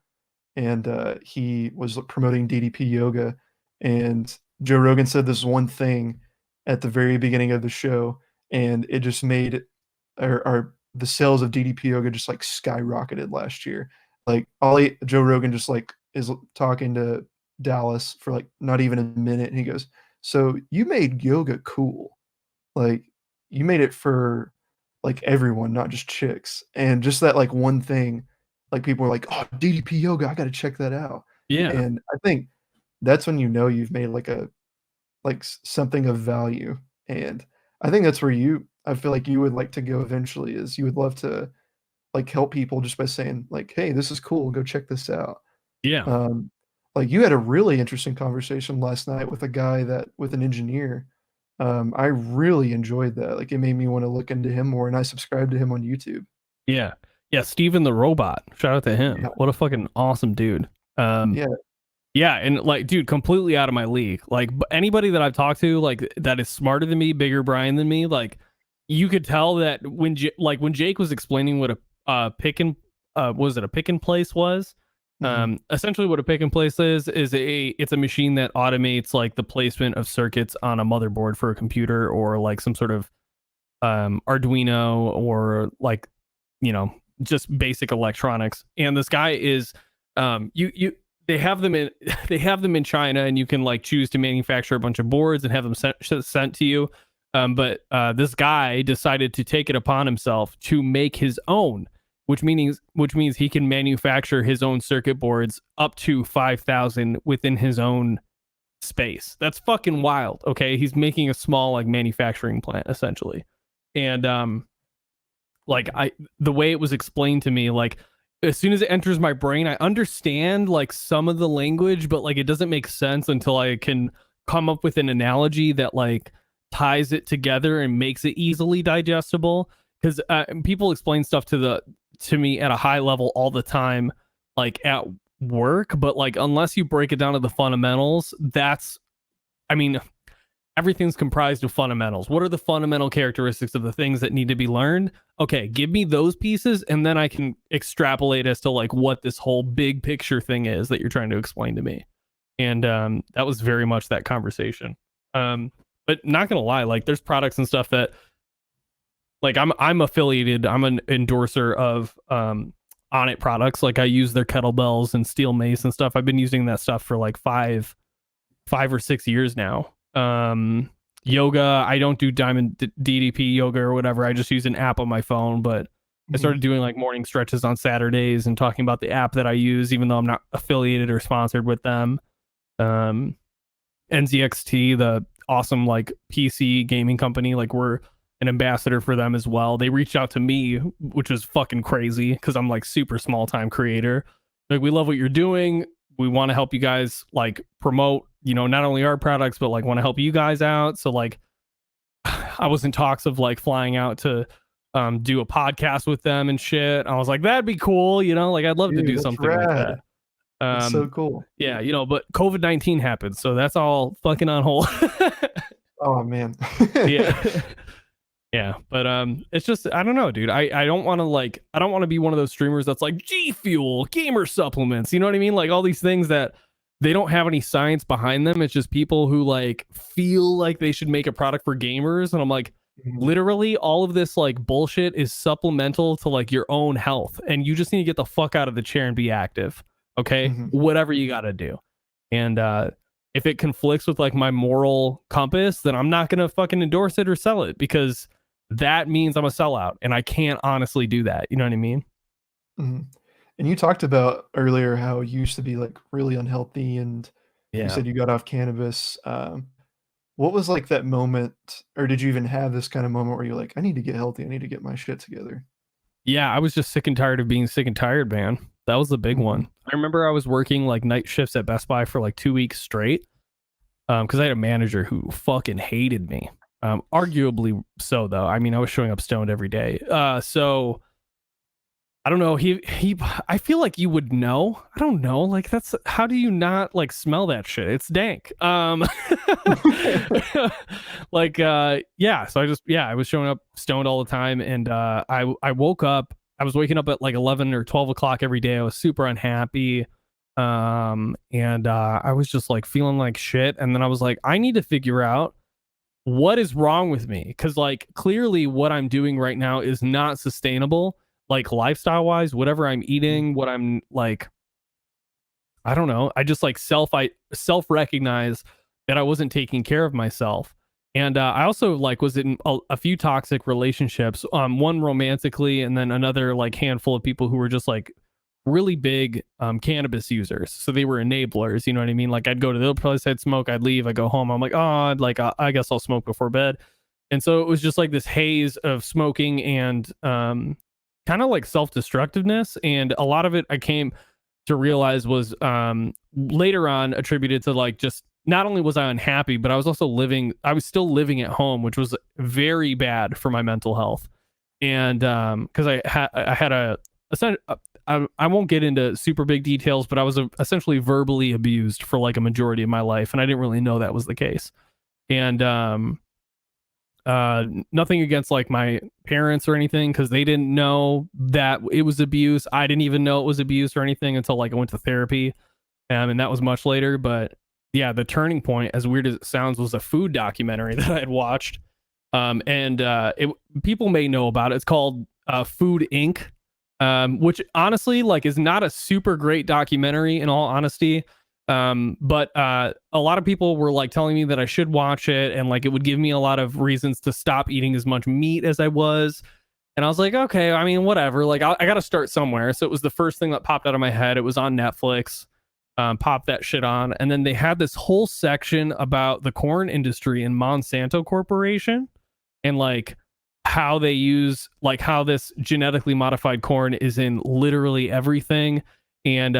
and he was promoting DDP yoga, and Joe Rogan said this one thing at the very beginning of the show, and it just made our the sales of DDP yoga just like skyrocketed last year. Like Joe Rogan just like is talking to Dallas for like not even a minute, and he goes, "So you made yoga cool, like you made it for like everyone, not just chicks." And just that like one thing, like people were like, "Oh, DDP yoga, I got to check that out." Yeah. And I think that's when you know you've made like something of value. And I think that's where I feel like you would like to go eventually, is you would love to like help people just by saying like, "Hey, this is cool, go check this out." Yeah. Um, like you had a really interesting conversation last night with a guy with an engineer. I really enjoyed that. Like it made me want to look into him more, and I subscribed to him on YouTube. Yeah. Yeah. Steven the robot. Shout out to him. Yeah, What a fucking awesome dude. yeah, Yeah, and like, dude, completely out of my league. Like, anybody that I've talked to, like, that is smarter than me, bigger Brian than me, like, you could tell that when when Jake was explaining what a pick and was it a pick and place was, mhm, essentially what a pick and place is it's a machine that automates like the placement of circuits on a motherboard for a computer or like some sort of Arduino or like, you know, just basic electronics. And this guy is you they have them in they have them in China, and you can like choose to manufacture a bunch of boards and have them sent to you. But this guy decided to take it upon himself to make his own, which means he can manufacture his own circuit boards up to 5,000 within his own space. That's fucking wild. Okay, he's making a small like manufacturing plant essentially, and like the way it was explained to me, like as soon as it enters my brain, I understand like some of the language, but like it doesn't make sense until I can come up with an analogy that like ties it together and makes it easily digestible. Because people explain stuff to me at a high level all the time, like at work, but like unless you break it down to the fundamentals, I mean, everything's comprised of fundamentals. What are the fundamental characteristics of the things that need to be learned? Okay, give me those pieces, and then I can extrapolate as to like what this whole big picture thing is that you're trying to explain to me. And that was very much that conversation. But not gonna lie, like there's products and stuff that like I'm affiliated, I'm an endorser of Onnit products. Like I use their kettlebells and steel mace and stuff. I've been using that stuff for like five or 6 years now. Yoga, I don't do diamond DDP yoga or whatever. I just use an app on my phone, but I mhm. started doing like morning stretches on Saturdays and talking about the app that I use, even though I'm not affiliated or sponsored with them. NZXT, the awesome like PC gaming company, like we're an ambassador for them as well. They reached out to me, which was fucking crazy because I'm like super small time creator. Like, we love what you're doing. We want to help you guys like promote, you know, not only our products, but like want to help you guys out. So like I was in talks of like flying out to do a podcast with them and shit. I was like, that'd be cool, you know, like I'd love to Dude, do that's something like rad. that. That's so cool. Yeah, you know, but COVID-19 happened, so that's all fucking on hold. Oh man. Yeah. Yeah, but it's just I don't know, dude. I don't want to be one of those streamers that's like G Fuel, gamer supplements, you know what I mean? Like all these things that they don't have any science behind them. It's just people who like feel like they should make a product for gamers, and I'm like, Mhm, literally all of this like bullshit is supplemental to like your own health, and you just need to get the fuck out of the chair and be active. Okay? mhm. Whatever you got to do. And if it conflicts with like my moral compass, then I'm not going to fucking endorse it or sell it, because that means I'm a sellout, and I can't honestly do that. You know what I mean? Mhm. And you talked about earlier how you used to be, like, really unhealthy, and you Yeah. said you got off cannabis. What was, like, that moment, or did you even have this kinda moment where you're like, "I need to get healthy, I need to get my shit together?" Yeah, I was just sick and tired of being sick and tired, man. That was the big Mhm, one. I remember I was working like night shifts at Best Buy for like 2 weeks straight. Because I had a manager who fucking hated me. Arguably so, though. I mean, I was showing up stoned every day. So I don't know. I feel like you would know. I don't know. Like, that's how do you not like smell that shit? It's dank. Like, yeah. So I was showing up stoned all the time, and I woke up. I was waking up at like 11 or 12 o'clock every day. I was super unhappy. And I was just like feeling like shit. And then I was like, I need to figure out what is wrong with me? Because like clearly what I'm doing right now is not sustainable, like lifestyle wise, whatever I'm eating, what I'm like, I don't know. I just like self recognize that I wasn't taking care of myself. And I also like was in a few toxic relationships, one romantically, and then another like handful of people who were just like really big cannabis users. So they were enablers, you know what I mean? Like I'd go to the place, I'd smoke, I'd leave, I'd go home. I'm like, oh, like I guess I'll smoke before bed. And so it was just like this haze of smoking and kind of like self-destructiveness. And a lot of it I came to realize was later on attributed to like just not only was I unhappy, but I was still living at home, which was very bad for my mental health. And because I had I won't get into super big details, but I was essentially verbally abused for like a majority of my life, and I didn't really know that was the case. And nothing against like my parents or anything, because they didn't know that it was abuse. I didn't even know it was abuse or anything until like I went to therapy, and that was much later. But yeah, the turning point, as weird as it sounds, was a food documentary that I had watched. People may know about it. It's called Food Inc., which honestly like is not a super great documentary in all honesty. But a lot of people were like telling me that I should watch it, and like it would give me a lot of reasons to stop eating as much meat as I was. And I was like, okay, I mean, whatever. Like I got to start somewhere. So it was the first thing that popped out of my head. It was on Netflix. Popped that shit on, and then they had this whole section about the corn industry and Monsanto Corporation, and like how they use like how this genetically modified corn is in literally everything. And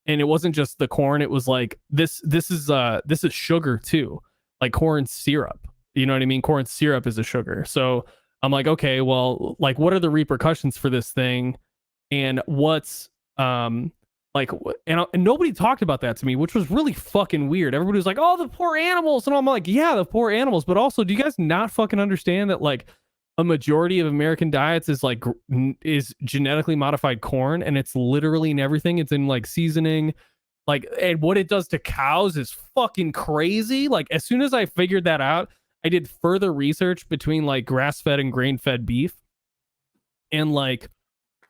it wasn't just the corn, it was like this is sugar too, like corn syrup, you know what I mean? Corn syrup is a sugar. So I'm like, okay, well, like what are the repercussions for this thing, and what's like, and nobody talked about that to me, which was really fucking weird. Everybody was like, oh, the poor animals, and I'm like, yeah, the poor animals, but also, do you guys not fucking understand that like a majority of American diets is like is genetically modified corn, and it's literally in everything. It's in like seasoning, like, and what it does to cows is fucking crazy. Like as soon as I figured that out, I did further research between like grass-fed and grain-fed beef, and like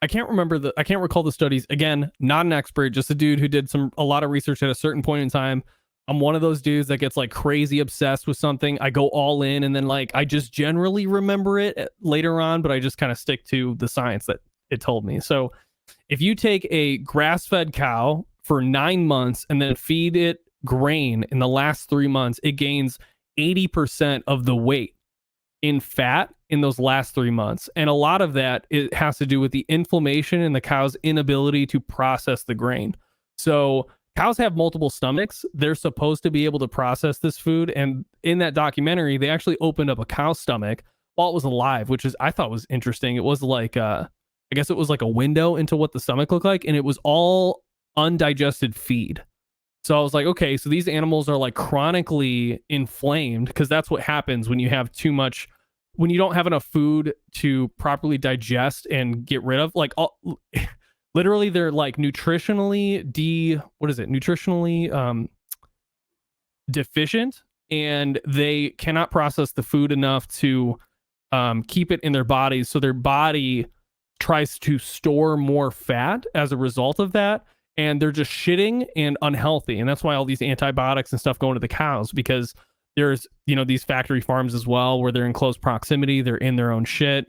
I can't recall the studies. Again, not an expert, just a dude who did a lot of research at a certain point in time. I'm one of those dudes that gets like crazy obsessed with something. I go all in, and then like I just generally remember it later on, but I just kind of stick to the science that it told me. So if you take a grass-fed cow for 9 months and then feed it grain in the last 3 months, it gains 80% of the weight in fat in those last 3 months. And a lot of that, it has to do with the inflammation and the cow's inability to process the grain. So cows have multiple stomachs. They're supposed to be able to process this food. And in that documentary, they actually opened up a cow's stomach while it was alive, which I thought was interesting. It was like, I guess it was like a window into what the stomach looked like. And it was all undigested feed. So I was like, okay, so these animals are like chronically inflamed, because that's what happens when you have too much, when you don't have enough food to properly digest and get rid of, like literally they're like nutritionally deficient, and they cannot process the food enough to keep it in their bodies. So their body tries to store more fat as a result of that. And they're just shitting and unhealthy. And that's why all these antibiotics and stuff go into the cows, because there's, these factory farms as well, where they're in close proximity. They're in their own shit.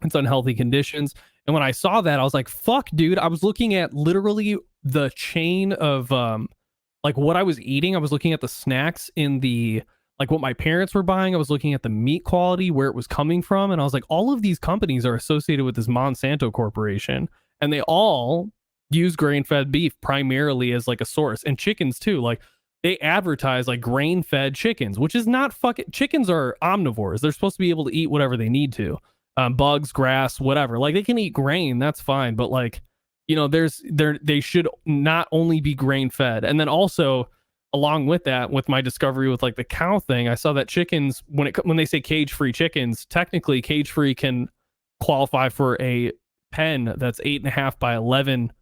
It's unhealthy conditions. And when I saw that, I was like, fuck, dude. I was looking at literally the chain of like what I was eating. I was looking at the snacks in the, like what my parents were buying. I was looking at the meat quality, where it was coming from. And I was like, all of these companies are associated with this Monsanto Corporation, and they all use grain-fed beef primarily as like a source, and chickens too. Like they advertise like grain-fed chickens, which is not fucking, chickens are omnivores. They're supposed to be able to eat whatever they need to, bugs, grass, whatever. Like they can eat grain, that's fine, but like, they should not only be grain-fed. And then also along with that, with my discovery with like the cow thing, I saw that chickens, when they say cage-free chickens, technically cage-free can qualify for a pen that's 8.5 by 11,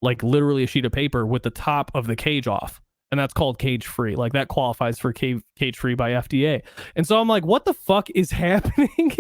like literally a sheet of paper with the top of the cage off. and that's called cage free. Like that qualifies for cage free by FDA. And so I'm like, what the fuck is happening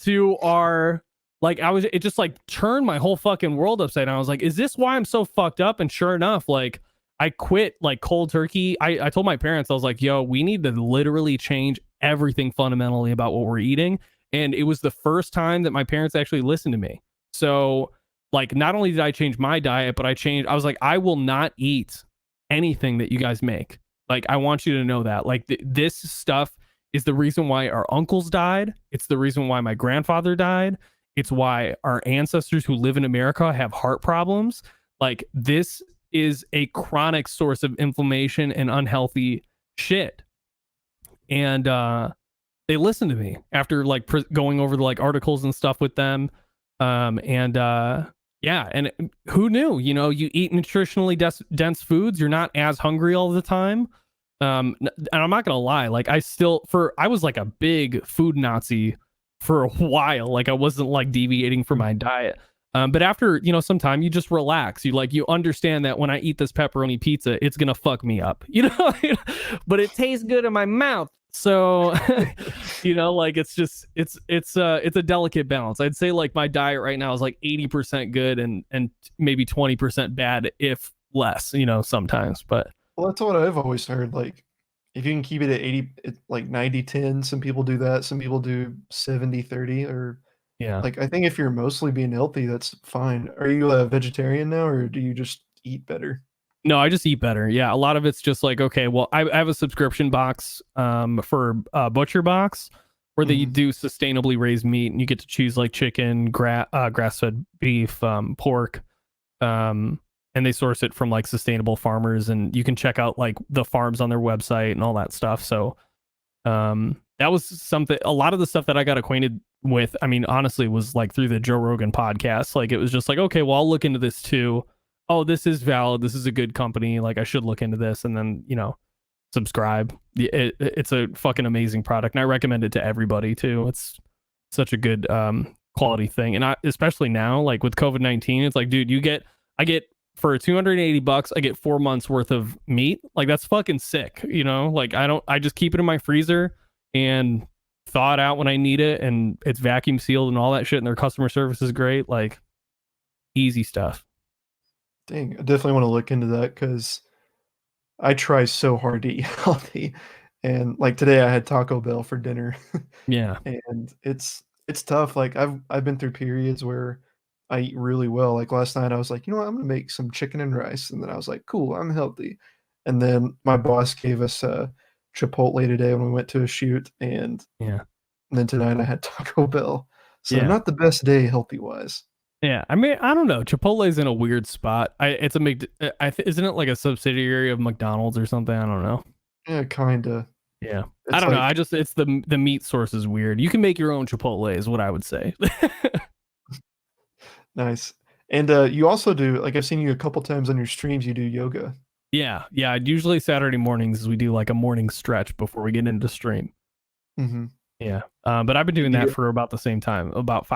to our, like, it just like turned my whole fucking world upside down. I was like, is this why I'm so fucked up? And sure enough, like, I quit like cold turkey. I told my parents, I was like, yo, we need to literally change everything fundamentally about what we're eating. And it was the first time that my parents actually listened to me. So, like, not only did I change my diet, but I was like, I will not eat anything that you guys make. Like, I want you to know that. Like, this stuff is the reason why our uncles died. It's the reason why my grandfather died. It's why our ancestors who live in America have heart problems. Like, this is a chronic source of inflammation and unhealthy shit. And they listened to me after like going over the like articles and stuff with them. Yeah, and who knew? You know, you eat nutritionally dense foods, you're not as hungry all the time. And I'm not gonna lie, like I was like a big food Nazi for a while. Like I wasn't like deviating from my diet. But after, you know, some time you just relax. You understand that when I eat this pepperoni pizza, it's gonna fuck me up, you know, but it tastes good in my mouth. So, you know, like it's a delicate balance. I'd say like my diet right now is like 80% good and maybe 20% bad, if less, you know, sometimes. But Well, that's what I've always heard. Like, if you can keep it at 80, like 90-10, some people do that. Some people do 70-30, or yeah. like, I think if you're mostly being healthy, that's fine. Are you a vegetarian now, or do you just eat better? No, I just eat better. Yeah, a lot of it's just like, okay, well, I have a subscription box for Butcher Box where they Mhm. do sustainably raised meat, and you get to choose like chicken, grass-fed beef, pork, and they source it from like sustainable farmers, and you can check out like the farms on their website and all that stuff. So that was something. A lot of the stuff that I got acquainted with, I mean, honestly, was like through the Joe Rogan podcast. Like it was just like, okay, well, I'll look into this too. Oh, this is valid. This is a good company. Like I should look into this, and then, you know, subscribe. It's a fucking amazing product, and I recommend it to everybody too. It's such a good quality thing, and especially now, like with COVID-19, it's like, dude, I get for $280, I get 4 months worth of meat. Like that's fucking sick, you know. Like I just keep it in my freezer and thaw it out when I need it, and it's vacuum sealed and all that shit. And their customer service is great. Like easy stuff. Dang, I definitely want to look into that because I try so hard to eat healthy. And like today, I had Taco Bell for dinner, Yeah. and it's tough. Like I've been through periods where I eat really well. Like last night, I was like, you know what, I'm gonna make some chicken and rice, and then I was like, cool, I'm healthy. And then my boss gave us Chipotle today when we went to a shoot, and Yeah. then tonight I had Taco Bell. So Yeah. not the best day healthy wise. Yeah, I mean, I don't know. Chipotle's in a weird spot. It's a isn't it like a subsidiary of McDonald's or something? I don't know. Yeah, kinda. Yeah, I It's don't know. like It's the meat source is weird. You can make your own Chipotle, is what I would say. nice. And you also do, like, I've seen you a couple times on your streams. You do yoga. Yeah. Usually Saturday mornings we do like a morning stretch before we get into stream. Hmm. Yeah, but I've been doing Do that you, for about the same time, about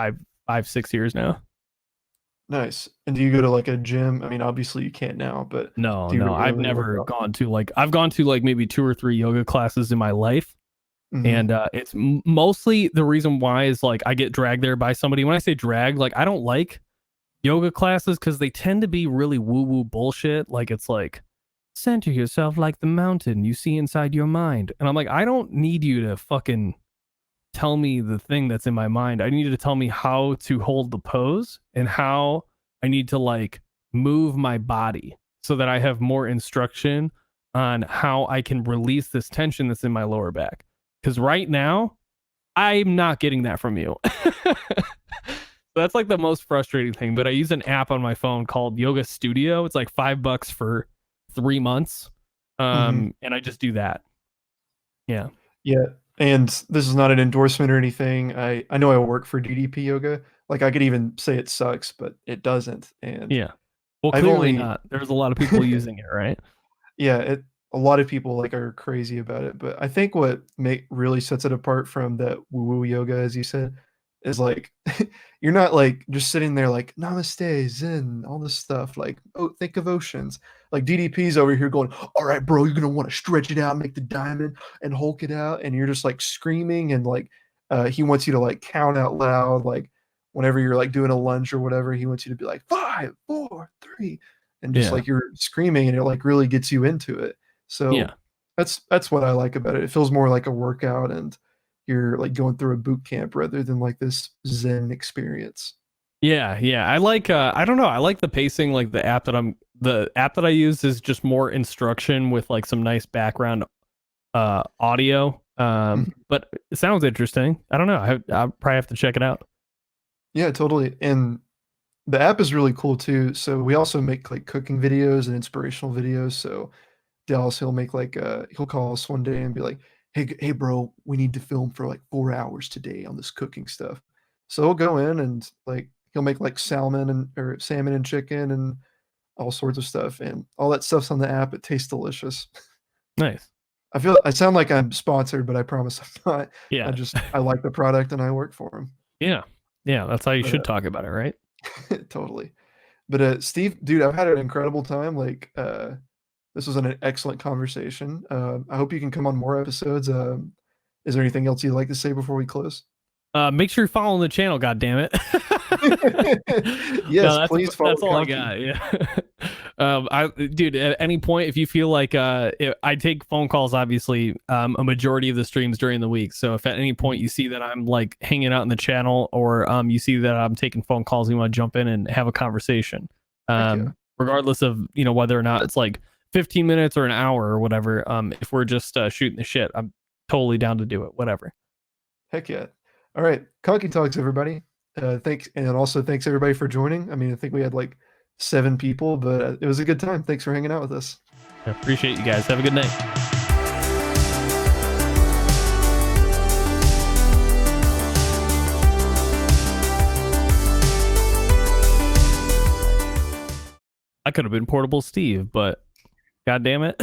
6 years now. nice. And do you go to like a gym? I mean, obviously you can't now, but No, do you no, I've regularly work never out? gone to like I've gone to like maybe 2 or 3 yoga classes in my life. Hmm. And it's mostly the reason why is like I get dragged there by somebody. When I say drag, like I don't like yoga classes because they tend to be really woo woo bullshit. Like it's like center yourself like the mountain you see inside your mind. And I'm like, I don't need you to fucking tell me the thing that's in my mind. I need you to tell me how to hold the pose and how I need to like move my body so that I have more instruction on how I can release this tension that's in my lower back. Because right now, I'm not getting that from you. That's like the most frustrating thing. But I use an app on my phone called Yoga Studio. It's like $5 for 3 months. Hmm. And I just do that. Yeah. Yeah. And this is not an endorsement or anything. I know I work for DDP Yoga. Like I could even say it sucks, but it doesn't. And Yeah. Well, I've clearly only not. There's a lot of people using it, right? yeah, a lot of people like are crazy about it, but I think what make really sets it apart from that woo-woo yoga, as you said, is like you're not like just sitting there like namaste, zen, all this stuff. Like, oh, think of oceans. Like DDP's over here going, all right, bro, you're gonna want to stretch it out, make the diamond and Hulk it out, and you're just like screaming and like he wants you to like count out loud, like whenever you're like doing a lunge or whatever, he wants you to be like 5, 4, 3, and just Yeah. like you're screaming, and it like really gets you into it. So Yeah. that's what I like about it. It feels more like a workout, and you're like going through a boot camp rather than like this Zen experience. Yeah, yeah. I like I don't know, I like the pacing. Like the app that I use is just more instruction with like some nice background audio. But it sounds interesting. I don't know. I'll probably have to check it out. Yeah, totally. And the app is really cool too. So we also make like cooking videos and inspirational videos. So Dallas, he'll make like he'll call us one day and be like, hey bro, we need to film for like 4 hours today on this cooking stuff. So he'll go in and like he'll make like salmon and chicken and all sorts of stuff, and all that stuff's on the app. It tastes delicious. Nice. I sound like I'm sponsored, but I promise I'm not. Yeah. I like the product and I work for him. Yeah. Yeah, that's how you But, should talk about it, right? totally. But Steve, dude, I've had an incredible time. Like this was an excellent conversation. I hope you can come on more episodes. Is there anything else you'd like to say before we close? Make sure you're following the channel, goddammit. Yes, please follow That's all I Konky. got. Yeah. Dude, at any point, if you feel like I take phone calls, obviously, a majority of the streams during the week. So if at any point you see that I'm like hanging out in the channel, or you see that I'm taking phone calls, you want to jump in and have a conversation, Yeah. regardless of whether or not it's like 15 minutes or an hour or whatever. If we're just shooting the shit, I'm totally down to do it. Whatever. Heck yeah. All right. Konky Talks, everybody. Thanks. And also thanks everybody for joining. I mean, I think we had like 7 people, but it was a good time. Thanks for hanging out with us. I appreciate you guys. Have a good night. I could have been Portable Steve, but God damn it.